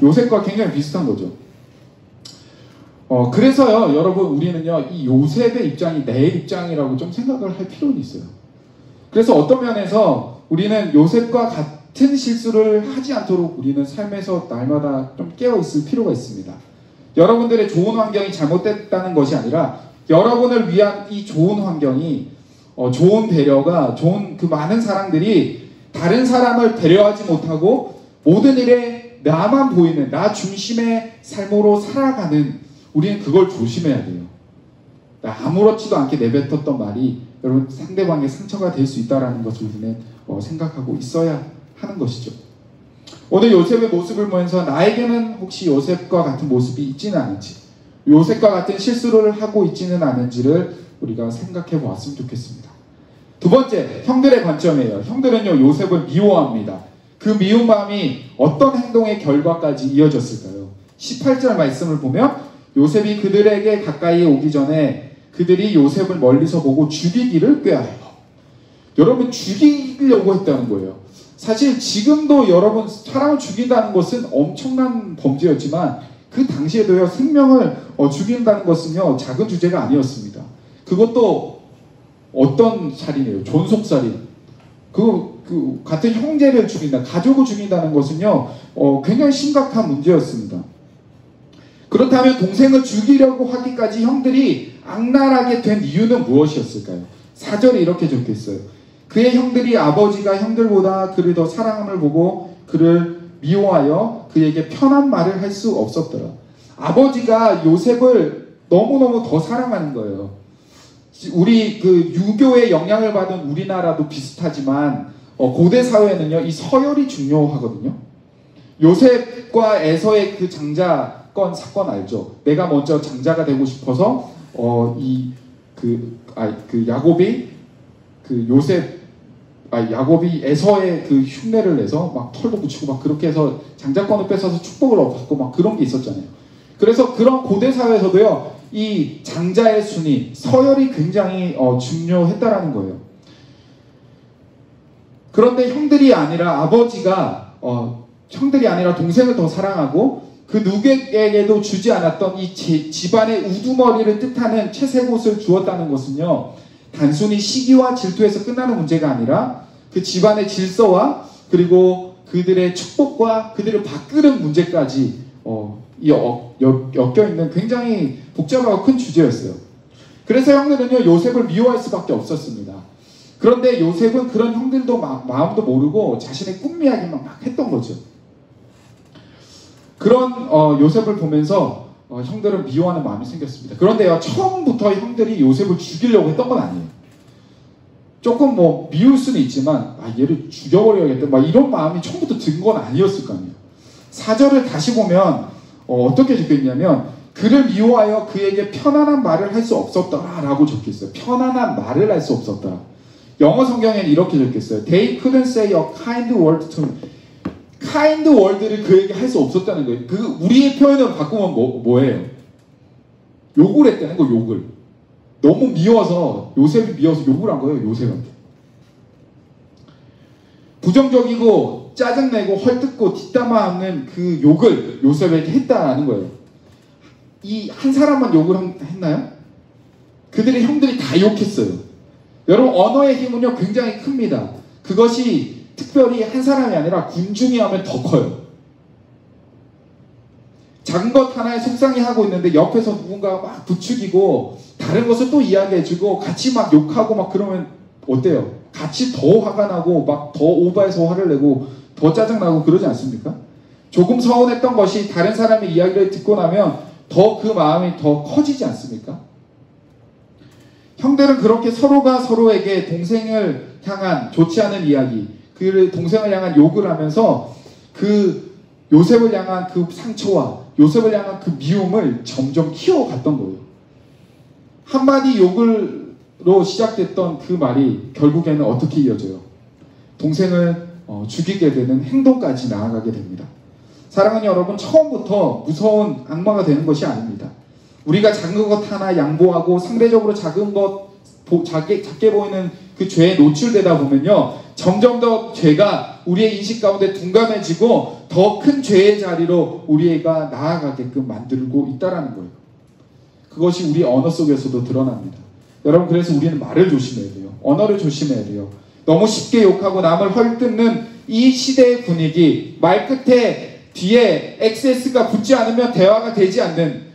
요셉과 굉장히 비슷한 거죠. 그래서요, 여러분, 우리는요, 이 요셉의 입장이 내 입장이라고 좀 생각을 할 필요는 있어요. 그래서 어떤 면에서 우리는 요셉과 같은 실수를 하지 않도록 우리는 삶에서 날마다 좀 깨어있을 필요가 있습니다. 여러분들의 좋은 환경이 잘못됐다는 것이 아니라 여러분을 위한 이 좋은 환경이, 좋은 배려가, 좋은 그 많은 사람들이 다른 사람을 배려하지 못하고 모든 일에 나만 보이는, 나 중심의 삶으로 살아가는, 우리는 그걸 조심해야 돼요. 아무렇지도 않게 내뱉었던 말이 여러분 상대방의 상처가 될 수 있다는 것을 우리는 생각하고 있어야 하는 것이죠. 오늘 요셉의 모습을 보면서 나에게는 혹시 요셉과 같은 모습이 있지는 않은지, 요셉과 같은 실수를 하고 있지는 않은지를 우리가 생각해 보았으면 좋겠습니다. 두 번째, 형들의 관점이에요. 형들은요, 요셉을 미워합니다. 그 미운 마음이 어떤 행동의 결과까지 이어졌을까요? 18절 말씀을 보면 요셉이 그들에게 가까이 오기 전에 그들이 요셉을 멀리서 보고 죽이기를 꾀하여. 여러분, 죽이려고 했다는 거예요. 사실 지금도 여러분 사람을 죽인다는 것은 엄청난 범죄였지만 그 당시에도요, 생명을 죽인다는 것은요, 작은 주제가 아니었습니다. 그것도 어떤 살인이에요? 존속살인. 그 같은 형제를 죽인다, 가족을 죽인다는 것은요, 굉장히 심각한 문제였습니다. 그렇다면 동생을 죽이려고 하기까지 형들이 악랄하게 된 이유는 무엇이었을까요? 4절에 이렇게 적혀 있어요. 그의 형들이 아버지가 형들보다 그를 더 사랑함을 보고 그를 미워하여 그에게 편한 말을 할 수 없었더라. 아버지가 요셉을 너무너무 더 사랑하는 거예요. 우리 그 유교의 영향을 받은 우리나라도 비슷하지만 고대 사회에는요, 이 서열이 중요하거든요. 요셉과 에서의 그 장자권 사건 알죠? 내가 먼저 장자가 되고 싶어서 야곱이 야곱이 에서의 그 흉내를 내서 막 털도 붙이고 막 그렇게 해서 장자권을 뺏어서 축복을 받고 막 그런 게 있었잖아요. 그래서 그런 고대 사회에서도요, 이 장자의 순위, 서열이 굉장히 중요했다라는 거예요. 그런데 형들이 아니라 아버지가 형들이 아니라 동생을 더 사랑하고 그 누구에게도 주지 않았던 이 집안의 우두머리를 뜻하는 채색 옷을 주었다는 것은요, 단순히 시기와 질투에서 끝나는 문제가 아니라 그 집안의 질서와 그리고 그들의 축복과 그들을 바꾸는 문제까지 엮여있는 굉장히 복잡하고 큰 주제였어요. 그래서 형들은요, 요셉을 미워할 수밖에 없었습니다. 그런데 요셉은 그런 형들도 마음도 모르고 자신의 꿈 이야기만 막 했던 거죠. 그런 요셉을 보면서 형들은 미워하는 마음이 생겼습니다. 그런데요, 처음부터 형들이 요셉을 죽이려고 했던 건 아니에요. 조금 미울 수는 있지만 얘를 죽여버려야겠다 막 이런 마음이 처음부터 든 건 아니었을 거 아니에요. 4절을 다시 보면 어떻게 적혀있냐면 그를 미워하여 그에게 편안한 말을 할 수 없었더라 라고 적혀있어요. 편안한 말을 할 수 없었더라. 영어 성경에는 이렇게 적혀있어요. They couldn't say a kind word to him. kind word를 그에게 할 수 없었다는 거예요. 그 우리의 표현을 바꾸면 뭐예요? 욕을 했다는 거. 욕을 너무 미워서, 요셉이 미워서 욕을 한 거예요. 요셉한테 부정적이고 짜증내고 헐뜯고 뒷담화하는 그 욕을 요셉에게 했다라는 거예요. 이 한 사람만 욕을 했나요? 그들의 형들이 다 욕했어요. 여러분, 언어의 힘은요 굉장히 큽니다. 그것이 특별히 한 사람이 아니라 군중이 하면 더 커요. 작은 것 하나에 속상해하고 있는데 옆에서 누군가 막 부추기고 다른 것을 또 이야기해주고 같이 막 욕하고 막 그러면 어때요? 같이 더 화가 나고 막 더 오버해서 화를 내고 더 짜증나고 그러지 않습니까? 조금 서운했던 것이 다른 사람의 이야기를 듣고 나면 더 그 마음이 더 커지지 않습니까? 형들은 그렇게 서로가 서로에게 동생을 향한 좋지 않은 이야기, 그 동생을 향한 욕을 하면서 그 요셉을 향한 그 상처와 요셉을 향한 그 미움을 점점 키워갔던 거예요. 한마디 욕으로 시작됐던 그 말이 결국에는 어떻게 이어져요? 동생을 죽이게 되는 행동까지 나아가게 됩니다. 사랑하는 여러분, 처음부터 무서운 악마가 되는 것이 아닙니다. 우리가 작은 것 하나 양보하고 상대적으로 작은 것, 작게 보이는 그 죄에 노출되다 보면요, 점점 더 죄가 우리의 인식 가운데 둔감해지고 더 큰 죄의 자리로 우리가 나아가게끔 만들고 있다는 거예요. 그것이 우리 언어 속에서도 드러납니다. 여러분, 그래서 우리는 말을 조심해야 돼요. 언어를 조심해야 돼요. 너무 쉽게 욕하고 남을 헐뜯는 이 시대의 분위기, 말끝에 뒤에 XS가 붙지 않으면 대화가 되지 않는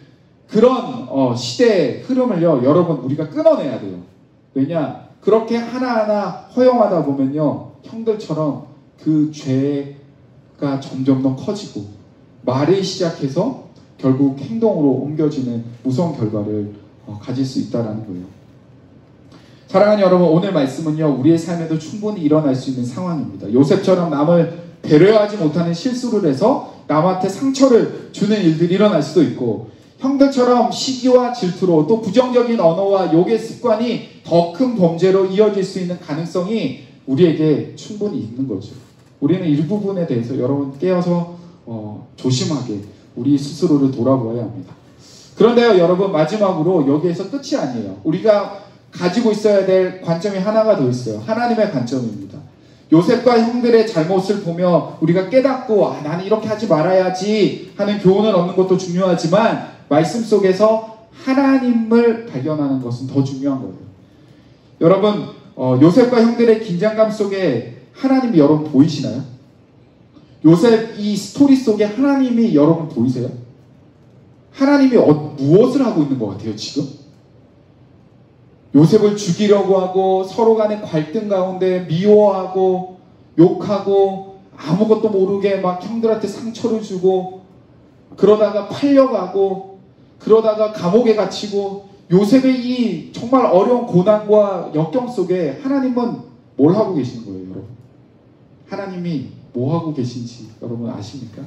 그런 시대의 흐름을요, 여러분, 우리가 끊어내야 돼요. 왜냐? 그렇게 하나하나 허용하다 보면요, 형들처럼 그 죄가 점점 더 커지고 말을 시작해서 결국 행동으로 옮겨지는 무서운 결과를 가질 수 있다는 거예요. 사랑하는 여러분, 오늘 말씀은요, 우리의 삶에도 충분히 일어날 수 있는 상황입니다. 요셉처럼 남을 배려하지 못하는 실수를 해서 남한테 상처를 주는 일들이 일어날 수도 있고, 형들처럼 시기와 질투로 또 부정적인 언어와 욕의 습관이 더 큰 범죄로 이어질 수 있는 가능성이 우리에게 충분히 있는 거죠. 우리는 일부분에 대해서 여러분 깨어서 조심하게 우리 스스로를 돌아보아야 합니다. 그런데요, 여러분, 마지막으로 여기에서 끝이 아니에요. 우리가 가지고 있어야 될 관점이 하나가 더 있어요. 하나님의 관점입니다. 요셉과 형들의 잘못을 보며 우리가 깨닫고 나는 이렇게 하지 말아야지 하는 교훈을 얻는 것도 중요하지만 말씀 속에서 하나님을 발견하는 것은 더 중요한 거예요. 여러분, 요셉과 형들의 긴장감 속에 하나님이 여러분 보이시나요? 요셉 이 스토리 속에 하나님이 여러분 보이세요? 하나님이 무엇을 하고 있는 것 같아요, 지금? 요셉을 죽이려고 하고 서로 간의 갈등 가운데 미워하고 욕하고 아무것도 모르게 막 형들한테 상처를 주고 그러다가 팔려가고 그러다가 감옥에 갇히고 요셉의 이 정말 어려운 고난과 역경 속에 하나님은 뭘 하고 계시는 거예요, 여러분? 하나님이 뭐 하고 계신지 여러분 아십니까?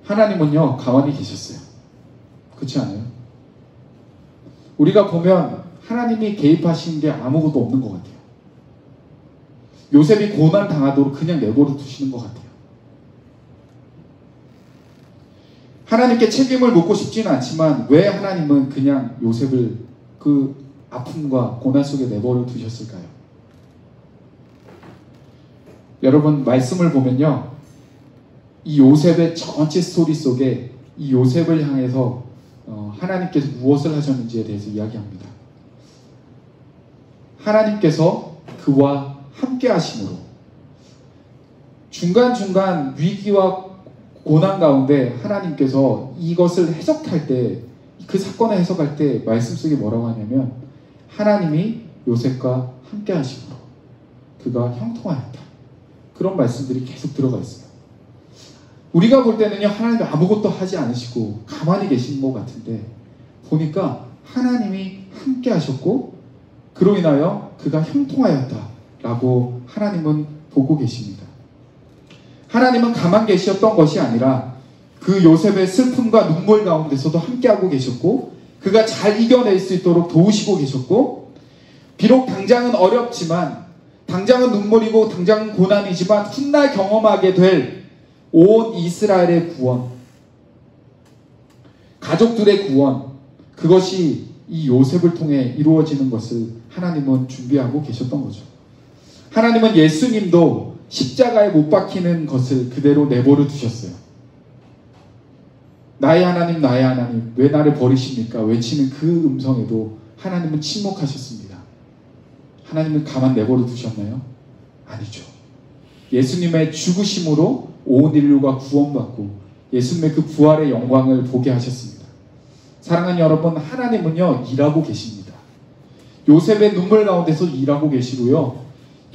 하나님은요, 가만히 계셨어요. 그렇지 않아요? 우리가 보면 하나님이 개입하신 게 아무것도 없는 것 같아요. 요셉이 고난 당하도록 그냥 내버려 두시는 것 같아요. 하나님께 책임을 묻고 싶지는 않지만 왜 하나님은 그냥 요셉을 그 아픔과 고난 속에 내버려 두셨을까요? 여러분, 말씀을 보면요, 이 요셉의 전체 스토리 속에 이 요셉을 향해서 하나님께서 무엇을 하셨는지에 대해서 이야기합니다. 하나님께서 그와 함께 하심으로 중간중간 위기와 고난 가운데 하나님께서 이것을 해석할 때, 그 사건을 해석할 때 말씀 속에 뭐라고 하냐면 하나님이 요셉과 함께 하심으로 그가 형통하였다. 그런 말씀들이 계속 들어가 있어요. 우리가 볼 때는요, 하나님이 아무것도 하지 않으시고 가만히 계신 것 같은데 보니까 하나님이 함께 하셨고 그로 인하여 그가 형통하였다라고 하나님은 보고 계십니다. 하나님은 가만 계셨던 것이 아니라 그 요셉의 슬픔과 눈물 가운데서도 함께하고 계셨고 그가 잘 이겨낼 수 있도록 도우시고 계셨고, 비록 당장은 어렵지만, 당장은 눈물이고 당장은 고난이지만 훗날 경험하게 될 온 이스라엘의 구원, 가족들의 구원, 그것이 이 요셉을 통해 이루어지는 것을 하나님은 준비하고 계셨던 거죠. 하나님은 예수님도 십자가에 못 박히는 것을 그대로 내버려 두셨어요. 나의 하나님, 나의 하나님, 왜 나를 버리십니까? 외치는 그 음성에도 하나님은 침묵하셨습니다. 하나님은 가만 내버려 두셨나요? 아니죠. 예수님의 죽으심으로 온 인류가 구원받고 예수님의 그 부활의 영광을 보게 하셨습니다. 사랑하는 여러분, 하나님은요, 일하고 계십니다. 요셉의 눈물 가운데서 일하고 계시고요,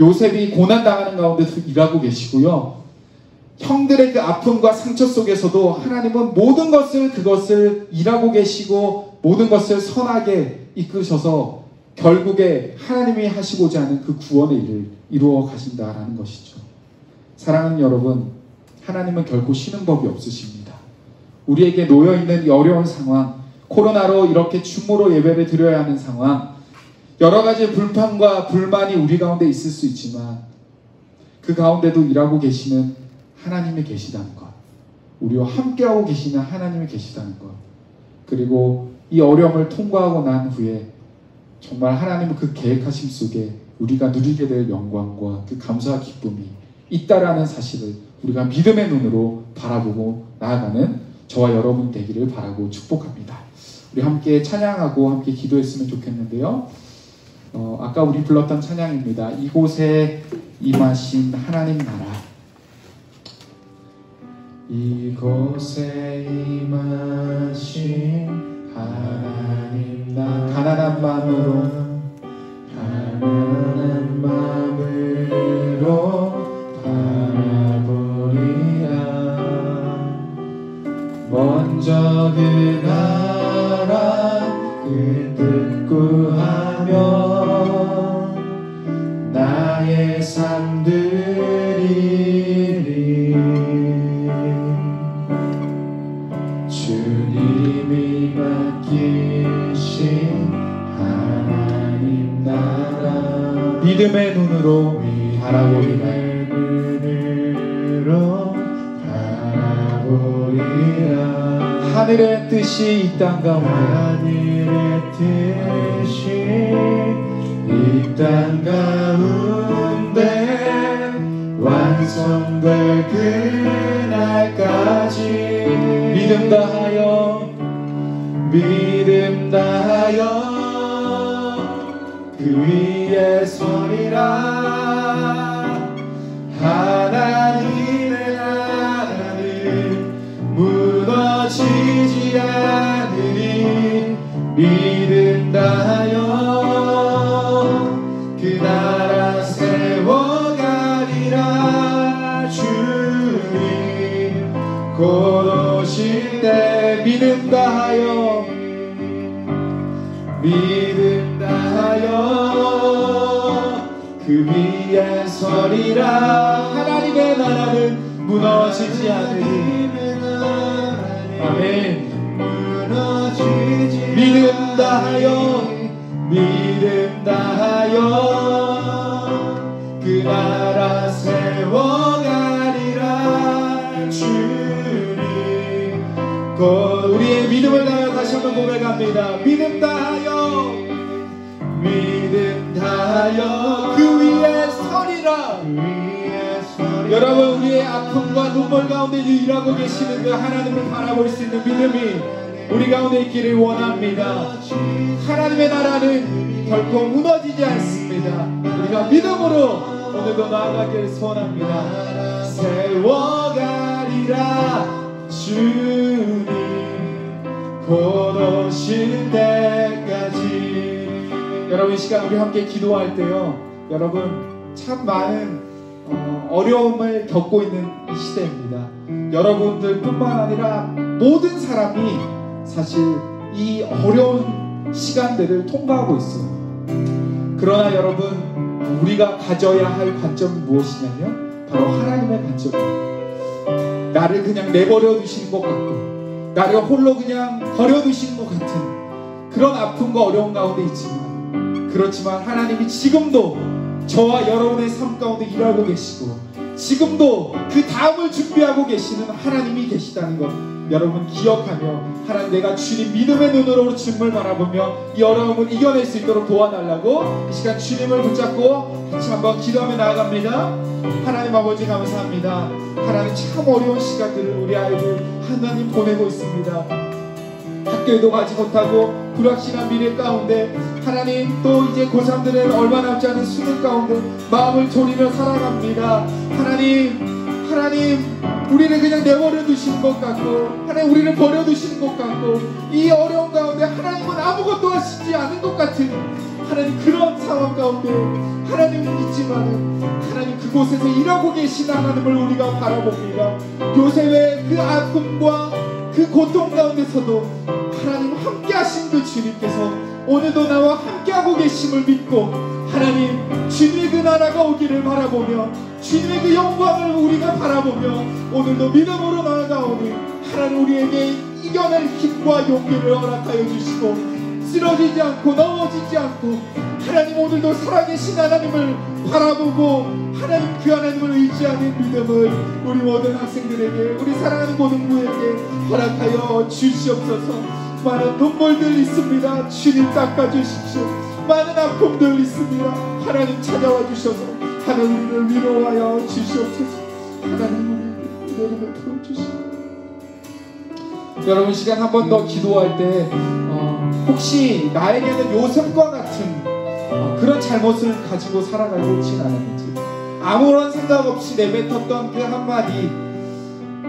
요셉이 고난당하는 가운데서 일하고 계시고요, 형들의 그 아픔과 상처 속에서도 하나님은 모든 것을, 그것을 일하고 계시고 모든 것을 선하게 이끄셔서 결국에 하나님이 하시고자 하는 그 구원의 일을 이루어 가신다라는 것이죠. 사랑하는 여러분, 하나님은 결코 쉬는 법이 없으십니다. 우리에게 놓여있는 이 어려운 상황, 코로나로 이렇게 줌으로 예배를 드려야 하는 상황, 여러 가지 불평과 불만이 우리 가운데 있을 수 있지만 그 가운데도 일하고 계시는 하나님이 계시다는 것, 우리와 함께하고 계시는 하나님이 계시다는 것, 그리고 이 어려움을 통과하고 난 후에 정말 하나님의 그 계획하심 속에 우리가 누리게 될 영광과 그 감사와 기쁨이 있다라는 사실을 우리가 믿음의 눈으로 바라보고 나아가는 저와 여러분 되기를 바라고 축복합니다. 우리 함께 찬양하고 함께 기도했으면 좋겠는데요. 아까 우리 불렀던 찬양입니다. 이곳에 임하신 하나님 나라. 이곳에 임하신 하나님 나라. 가난한 마음으로 바라보리라. 먼저 그 나라 그 뜻 구하며 나의 삶 드리리. 주님이 맡기신 하나님 나라. 믿음의 눈으로 바라보리라. 하늘의 뜻이 이 땅 가운데, 하늘의 뜻이 이 땅 가운데 완성될 그날까지 믿음 다하여 그 위에 서리라. 하나님의 나라는 무너지지 않으니 믿음 다하여 그 나라 세워가리라. 주님 곧 오실 때 믿음 다하여 그 위에 서리라. 하나님의 나라는 무너지지 않으니. 아멘. 믿음 다하여 그 나라 세워가리라. 주님 곧 고백합니다. 믿음 다하여 그 위에 서리라. 여러분, 우리의 아픔과 눈물 가운데 일하고 계시는 그 하나님을 바라볼 수 있는 믿음이 우리 가운데 있기를 원합니다. 하나님의 나라는 결코 무너지지 않습니다. 우리가 믿음으로 오늘도 나아가길 소원합니다. 세워가리라 주님 곧 오실 때까지. 여러분, 이 시간 우리 함께 기도할 때요, 여러분 참 많은 어려움을 겪고 있는 이 시대입니다. 여러분들뿐만 아니라 모든 사람이 사실 이 어려운 시간들을 통과하고 있어요. 그러나 여러분, 우리가 가져야 할 관점이 무엇이냐면 바로 하나님의 관점이에요. 나를 그냥 내버려 두시는 것 같고, 나를 홀로 그냥 버려 두시는 것 같은 그런 아픔과 어려움 가운데 있지만, 그렇지만 하나님이 지금도 저와 여러분의 삶 가운데 일하고 계시고, 지금도 그 다음을 준비하고 계시는 하나님이 계시다는 것 여러분 기억하며, 하나님 내가 주님 믿음의 눈으로 주님을 바라보며 이 어려움을 이겨낼 수 있도록 도와달라고 이 시간 주님을 붙잡고 같이 한번 기도하며 나아갑니다. 하나님 아버지 감사합니다. 하나님 참 어려운 시간들을 우리 아이들 하나님 보내고 있습니다. 학교에도 가지 못하고 불확실한 미래 가운데, 하나님 또 이제 고3들은 얼마 남지 않은 수능 가운데 마음을 졸이며 살아갑니다. 하나님 우리를 그냥 내버려 두시는 것 같고, 하나님 우리를 버려 두시는 것 같고, 이 어려운 가운데 하나님은 아무것도 하시지 않은 것 같은 하나님 그런 상황 가운데 하나님은 있지만, 하나님 그곳에서 일하고 계신 하나님을 우리가 바라봅니다. 요셉의 그 아픔과 그 고통 가운데서도 하나님 함께 하신 그 주님께서 오늘도 나와 함께하고 계심을 믿고, 하나님 주님의 그 나라가 오기를 바라보며 주님의 그 영광을 우리가 바라보며 오늘도 믿음으로 나아가오니, 하나님 우리에게 이겨낼 힘과 용기를 허락하여 주시고, 쓰러지지 않고 넘어지지 않고, 하나님 오늘도 살아계신 하나님을 바라보고 하나님 그 하나님을 의지하는 믿음을 우리 모든 학생들에게, 우리 사랑하는 모든 부에게 허락하여 주시옵소서. 많은 눈물들 있습니다. 주님 닦아주십시오. 많은 아픔들 있습니다. 하나님 찾아와 주셔서 하나님 우리를 위로하여 주시옵소서. 하나님 우리 내리를 풀어주시고, 여러분 시간 한 번 더 기도할 때 혹시 나에게는 요셉과 같은 그런 잘못을 가지고 살아가고 있진 않았는지, 아무런 생각 없이 내뱉었던 그 한마디,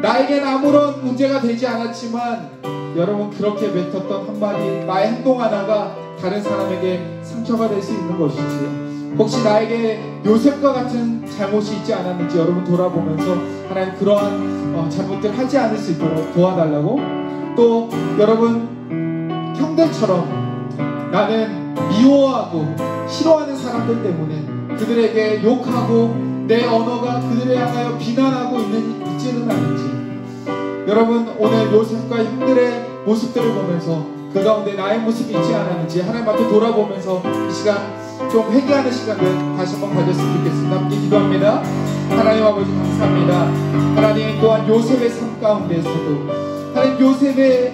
나에겐 아무런 문제가 되지 않았지만 여러분 그렇게 뱉었던 한마디, 나의 행동 하나가 다른 사람에게 상처가 될 수 있는 것이지요. 혹시 나에게 요셉과 같은 잘못이 있지 않았는지 여러분 돌아보면서 하나님 그러한 잘못들 하지 않을 수 있도록 도와달라고, 또 여러분 형들처럼 나는 미워하고 싫어하는 사람들 때문에 그들에게 욕하고 내 언어가 그들에 향하여 비난하고 있지는 않은지, 여러분 오늘 요셉과 형들의 모습들을 보면서 그 가운데 나의 모습이 있지 않았는지 하나님 앞에 돌아보면서 이 시간 좀 회개하는 시간을 다시 한번 가졌으면 좋겠습니다. 함께 기도합니다. 하나님 아버지 감사합니다. 하나님 또한 요셉의 삶 가운데에서도 하나님 요셉의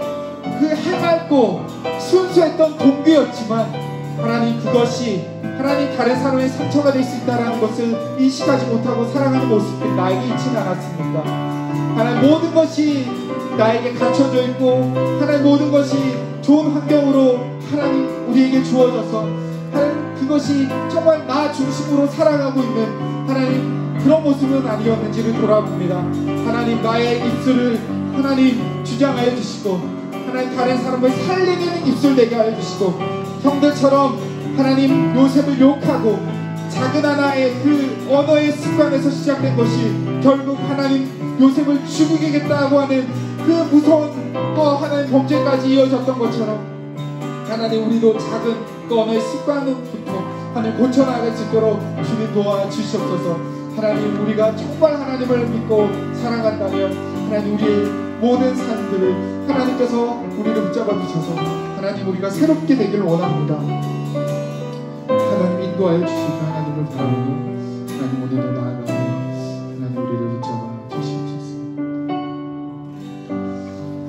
그 해맑고 순수했던 동기였지만, 하나님 그것이 하나님 다른 사람의 상처가 될 수 있다는 것을 인식하지 못하고 살아가는 모습들이 나에게 있지는 않았습니까? 하나님 모든 것이 나에게 갖춰져 있고, 하나님 모든 것이 좋은 환경으로 하나님 우리에게 주어져서 하나님 그것이 정말 나 중심으로 살아가고 있는 하나님 그런 모습은 아니었는지를 돌아봅니다. 하나님 나의 입술을 하나님 주장하여 주시고, 하나님 다른 사람을 살리는 입술 되게 하여 주시고, 형들처럼 하나님 요셉을 욕하고 작은 하나의 그 언어의 습관에서 시작된 것이 결국 하나님 요셉을 죽이겠다고 하는 그 무서운 하나님 범죄까지 이어졌던 것처럼, 하나님 우리도 작은 그 언어의 습관부터 하나님 고쳐나갈 수 있도록 주님 도와주시옵소서. 하나님 우리가 정말 하나님을 믿고 살아간다면 하나님 우리의 모든 삶들을 하나님께서 우리를 붙잡아 주셔서 하나님 우리가 새롭게 되기를 원합니다. 하나님 인도하여 주시고 하나님을 바라보고 하나님 오늘도 나아가며 하나님 우리를 붙잡아 주시옵소서.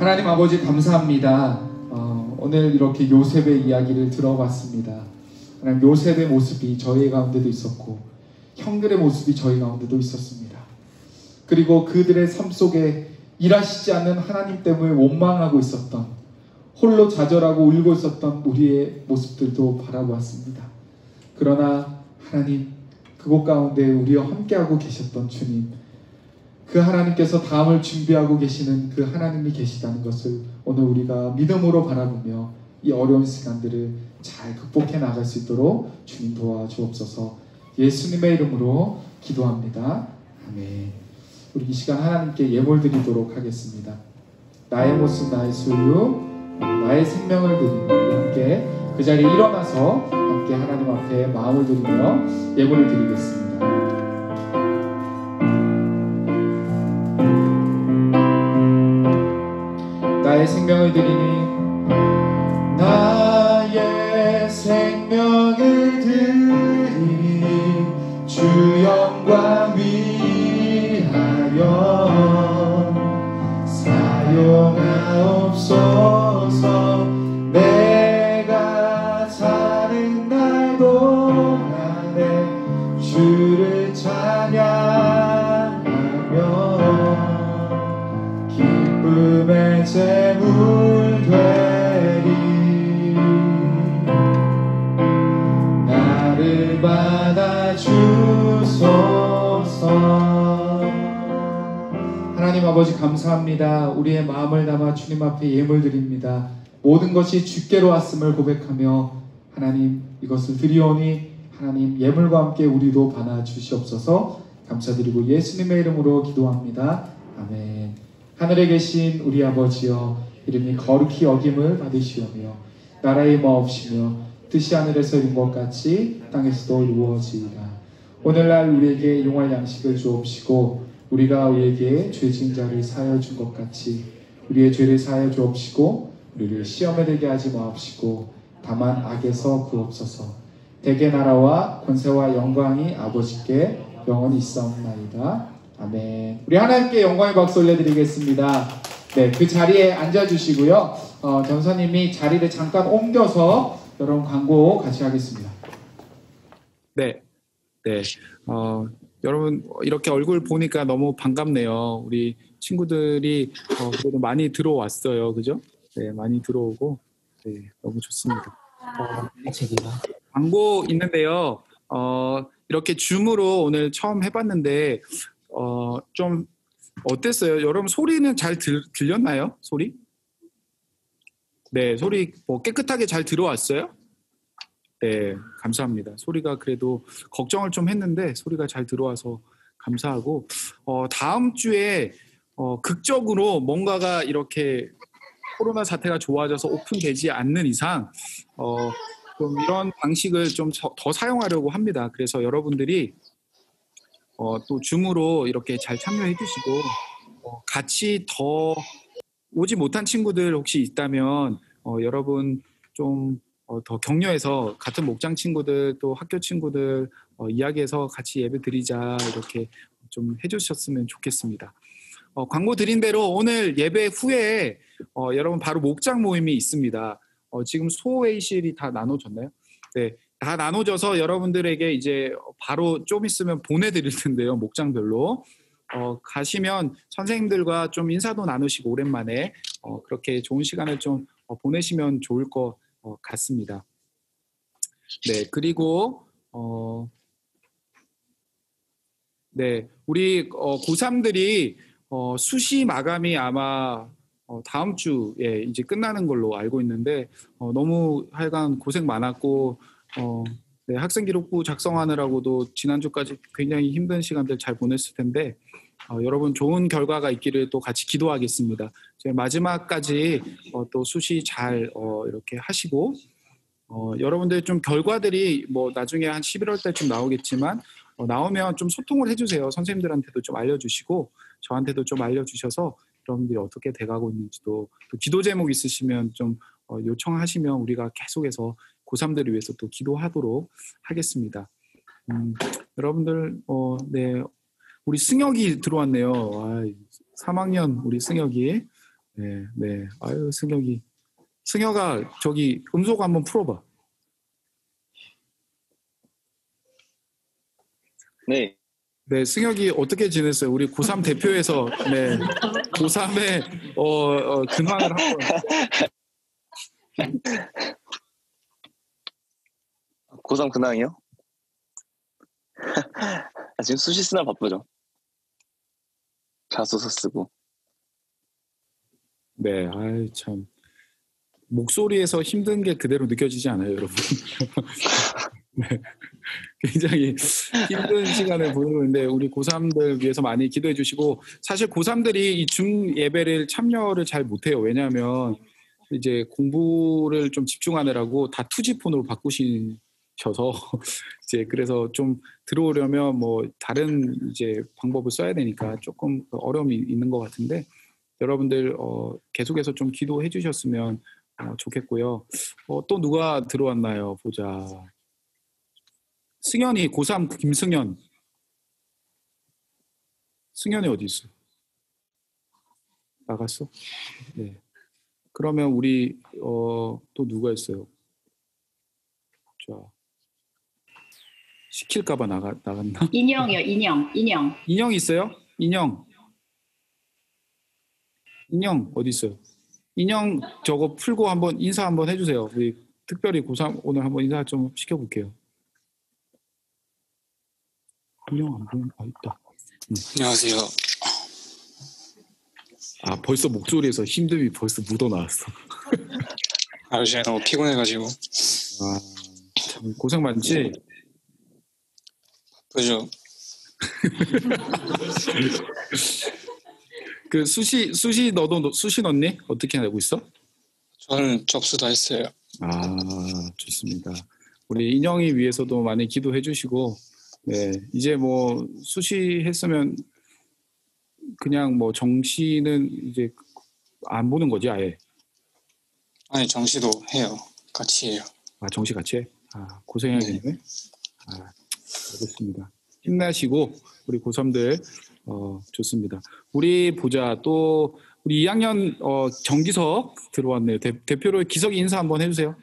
하나님 아버지 감사합니다. 오늘 이렇게 요셉의 이야기를 들어봤습니다. 하나님, 요셉의 모습이 저희 가운데도 있었고 형들의 모습이 저희 가운데도 있었습니다. 그리고 그들의 삶 속에 일하시지 않는 하나님 때문에 원망하고 있었던, 홀로 좌절하고 울고 있었던 우리의 모습들도 바라보았습니다. 그러나 하나님, 그곳 가운데 우리와 함께하고 계셨던 주님, 그 하나님께서 다음을 준비하고 계시는 그 하나님이 계시다는 것을 오늘 우리가 믿음으로 바라보며 이 어려운 시간들을 잘 극복해 나갈 수 있도록 주님 도와주옵소서. 예수님의 이름으로 기도합니다. 아멘. 우리 이 시간 하나님께 예물 드리도록 하겠습니다. 나의 모습, 나의 소유, 나의 생명을 드리며 우리 함께 그 자리에 일어나서 함께 하나님 앞에 마음을 드리며 예물을 드리겠습니다. 나의 생명을 드리니, 나의 생명을 드리니 주 영광 위하여 사용하옵소서. 내가 사는 날 동안에 주를 찬양하며 기쁨의 제물 되리. 나를 받아주소서. 하나님 아버지, 감사합니다. 우리의 마음을 담아 주님 앞에 예물 드립니다. 모든 것이 주께로 왔음을 고백하며 하나님, 이것을 드리오니 하나님 예물과 함께 우리도 받아 주시옵소서. 감사드리고 예수님의 이름으로 기도합니다. 아멘. 하늘에 계신 우리 아버지여, 이름이 거룩히 여김을 받으시오며 나라의 마옵시며 뜻이 하늘에서 이룬 것 같이 땅에서도 이루어지이다. 오늘날 우리에게 용할 양식을 주옵시고 우리가 우리에게 죄진 자를 사하여 준 것 같이 우리의 죄를 사하여 주옵시고 우리를 시험에 들게 하지 마옵시고 다만 악에서 구옵소서. 대개 나라와 권세와 영광이 아버지께 영원히 있사옵나이다. 아멘. 우리 하나님께 영광의 박수 올려드리겠습니다. 네, 그 자리에 앉아주시고요. 전사님이 자리를 잠깐 옮겨서 여러분 광고 같이 하겠습니다. 네. 여러분 이렇게 얼굴 보니까 너무 반갑네요. 우리 친구들이 그래도 많이 들어왔어요, 그죠? 네, 많이 들어오고 네, 너무 좋습니다. 광고 있는데요. 이렇게 줌으로 오늘 처음 해봤는데 좀 어땠어요? 여러분 소리는 잘 들렸나요? 소리? 네, 소리 깨끗하게 잘 들어왔어요? 네, 감사합니다. 소리가 그래도 걱정을 좀 했는데 소리가 잘 들어와서 감사하고 다음 주에 극적으로 뭔가가 이렇게 코로나 사태가 좋아져서 오픈되지 않는 이상 좀 이런 방식을 좀 더 사용하려고 합니다. 그래서 여러분들이 또 줌으로 이렇게 잘 참여해 주시고 같이 더 오지 못한 친구들 혹시 있다면 여러분 좀 더 격려해서 같은 목장 친구들 또 학교 친구들 이야기해서 같이 예배 드리자 이렇게 좀 해주셨으면 좋겠습니다. 광고 드린 대로 오늘 예배 후에 여러분 바로 목장 모임이 있습니다. 지금 소회의실이 다 나눠졌나요? 네, 다 나눠져서 여러분들에게 이제 바로 좀 있으면 보내드릴 텐데요. 목장별로 가시면 선생님들과 좀 인사도 나누시고 오랜만에 그렇게 좋은 시간을 좀 보내시면 좋을 것 같습니다. 네, 그리고 네, 우리 고3들이 수시 마감이 아마 다음 주에 이제 끝나는 걸로 알고 있는데 너무 하여간 고생 많았고 네, 학생기록부 작성하느라고도 지난주까지 굉장히 힘든 시간들 잘 보냈을 텐데 여러분 좋은 결과가 있기를 또 같이 기도하겠습니다. 마지막까지 또 수시 잘 이렇게 하시고 여러분들 좀 결과들이 뭐 나중에 한 11월 달쯤 나오겠지만 나오면 좀 소통을 해주세요. 선생님들한테도 좀 알려주시고 저한테도 좀 알려주셔서 여러분들이 어떻게 돼가고 있는지도 또 기도 제목 있으시면 좀 요청하시면 우리가 계속해서 고3들을 위해서 또 기도하도록 하겠습니다. 여러분들 네, 우리 승혁이 들어왔네요. 3학년 우리 승혁이 네, 아유 승혁이 승혁아 저기 음소거 한번 풀어봐. 네. 네, 승혁이 어떻게 지냈어요? 우리 고3 대표에서 네, 고3의 근황을 한번. 고3 근황이요? 지금 수시 쓰나 바쁘죠. 자소서 쓰고. 네, 아이 참 목소리에서 힘든 게 그대로 느껴지지 않아요, 여러분? 네, 굉장히 힘든 시간을 보내고 있는데 우리 고3들 위해서 많이 기도해 주시고 사실 고3들이 이 줌 예배를 참여를 잘 못해요. 왜냐하면 이제 공부를 좀 집중하느라고 다 투지폰으로 바꾸셔서 이제 그래서 좀 들어오려면 뭐 다른 이제 방법을 써야 되니까 조금 어려움이 있는 것 같은데 여러분들 계속해서 좀 기도해 주셨으면 좋겠고요. 또 누가 들어왔나요? 보자. 승현이 고3 김승현. 승현이 어디 있어? 나갔어? 네. 그러면 우리 또 누가 있어요? 자. 시킬까봐 나갔나? 인형이요, 인형. 인형 있어요? 인형 어디 있어요? 인형 저거 풀고 한번 인사 한번 해주세요. 우리 특별히 고3 오늘 한번 인사 좀 시켜볼게요. 인형 안 보이는 있다. 안녕하세요. 벌써 목소리에서 힘듦이 벌써 묻어나왔어. 요즘에 너무 피곤해가지고. 참 고생 많지? 그죠? 그 수시 너도 수시 넣니? 어떻게 하고 있어? 저는 접수 다 했어요. 좋습니다. 우리 인형이 위해서도 많이 기도해 주시고, 네, 이제 뭐 수시 했으면 그냥 뭐 정시는 이제 안 보는 거지 아예. 아니 정시도 해요. 같이 해요. 정시 같이 해? 고생해야겠네. 네. 알겠습니다. 힘내시고 우리 고3들 좋습니다. 우리 보자. 또 우리 2학년 정기석 들어왔네요. 대표로 기석이 인사 한번 해주세요.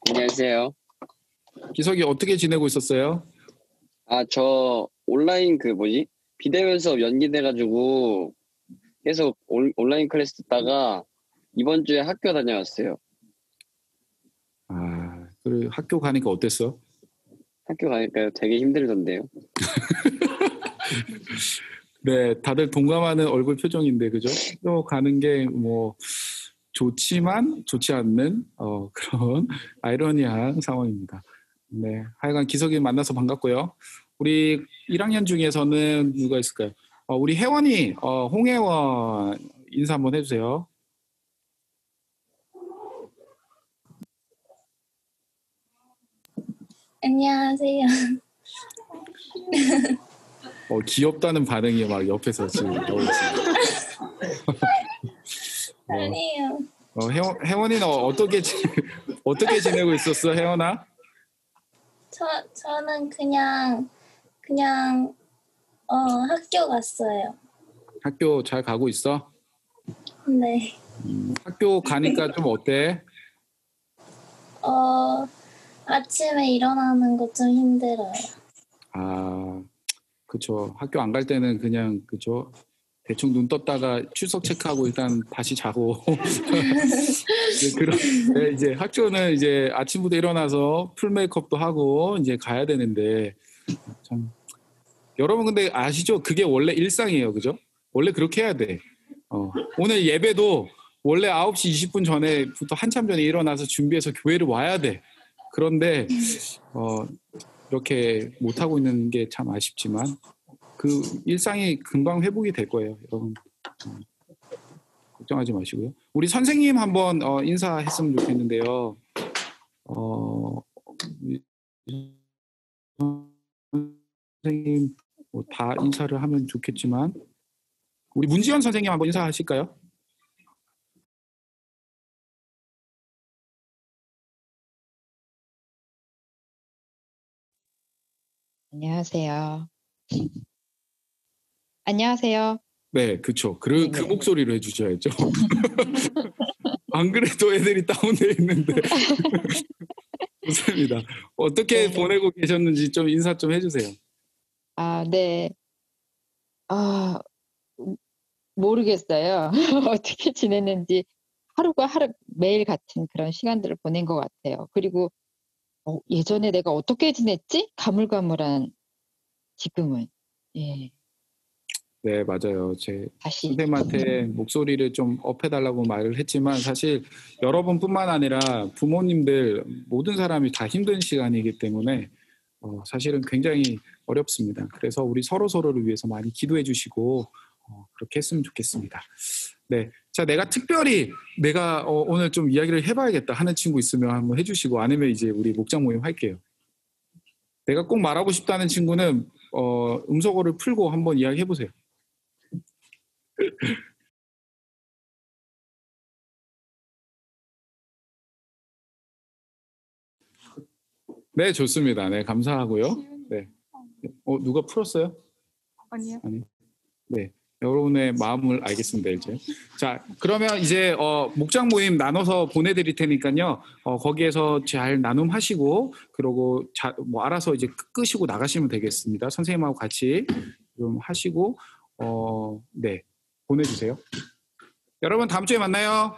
안녕하세요. 기석이 어떻게 지내고 있었어요? 저 온라인 비대면 수업 연기돼가지고 계속 온라인 클래스 듣다가 이번 주에 학교 다녀왔어요. 그래 학교 가니까 어땠어? 학교 가니까 되게 힘들던데요. 네, 다들 동감하는 얼굴 표정인데 그죠? 학교 가는 게 뭐 좋지만 좋지 않는 그런 아이러니한 상황입니다. 네, 하여간 기석이 만나서 반갑고요. 우리 1학년 중에서는 누가 있을까요? 우리 혜원이, 홍혜원 인사 한번 해주세요. 안녕하세요. 귀엽다는 반응이 막 옆에서 지금 나오고 있습니다. 아니에요. 혜원이는 어떻게 지내고 있었어, 혜원아? 저는 그냥 학교 갔어요. 학교 잘 가고 있어? 네. 학교 가니까 좀 어때? 아침에 일어나는 거 좀 힘들어요. 그쵸. 학교 안 갈 때는 그냥 그쵸. 대충 눈 떴다가 출석 체크하고 일단 다시 자고. 이제 학교는 이제 아침부터 일어나서 풀 메이크업도 하고 이제 가야 되는데 참. 여러분 근데 아시죠? 그게 원래 일상이에요, 그죠? 원래 그렇게 해야 돼. 오늘 예배도 원래 9시 20분 전에부터 한참 전에 일어나서 준비해서 교회를 와야 돼. 그런데 이렇게 못 하고 있는 게 참 아쉽지만 그 일상이 금방 회복이 될 거예요, 여러분. 걱정하지 마시고요. 우리 선생님 한번 인사했으면 좋겠는데요. 선생님 다 인사를 하면 좋겠지만 우리 문지연 선생님 한번 인사하실까요? 안녕하세요. 안녕하세요. 네, 그렇죠. 그 목소리로 해주셔야죠. 안 그래도 애들이 다운돼 있는데. 좋습니다. 어떻게 보내고 계셨는지 좀 인사 좀 해주세요. 네. 모르겠어요. 어떻게 지냈는지 하루가 하루 매일 같은 그런 시간들을 보낸 것 같아요. 그리고 예전에 내가 어떻게 지냈지? 가물가물한 지금은. 예. 네, 맞아요. 제 다시 선생님한테 목소리를 좀 업해달라고 말을 했지만 사실 여러분뿐만 아니라 부모님들 모든 사람이 다 힘든 시간이기 때문에 사실은 굉장히 어렵습니다. 그래서 우리 서로를 위해서 많이 기도해 주시고 그렇게 했으면 좋겠습니다. 네, 자 내가 특별히 오늘 좀 이야기를 해봐야겠다 하는 친구 있으면 한번 해주시고 아니면 이제 우리 목장 모임 할게요. 내가 꼭 말하고 싶다는 친구는 음소거를 풀고 한번 이야기해 보세요. 네, 좋습니다. 네, 감사하고요. 네, 누가 풀었어요? 아니요. 아니, 네. 여러분의 마음을 알겠습니다. 이제 자 그러면 이제 목장 모임 나눠서 보내드릴 테니까요. 거기에서 잘 나눔하시고 그러고 뭐 알아서 이제 끄시고 나가시면 되겠습니다. 선생님하고 같이 좀 하시고 네 보내주세요. 여러분 다음 주에 만나요.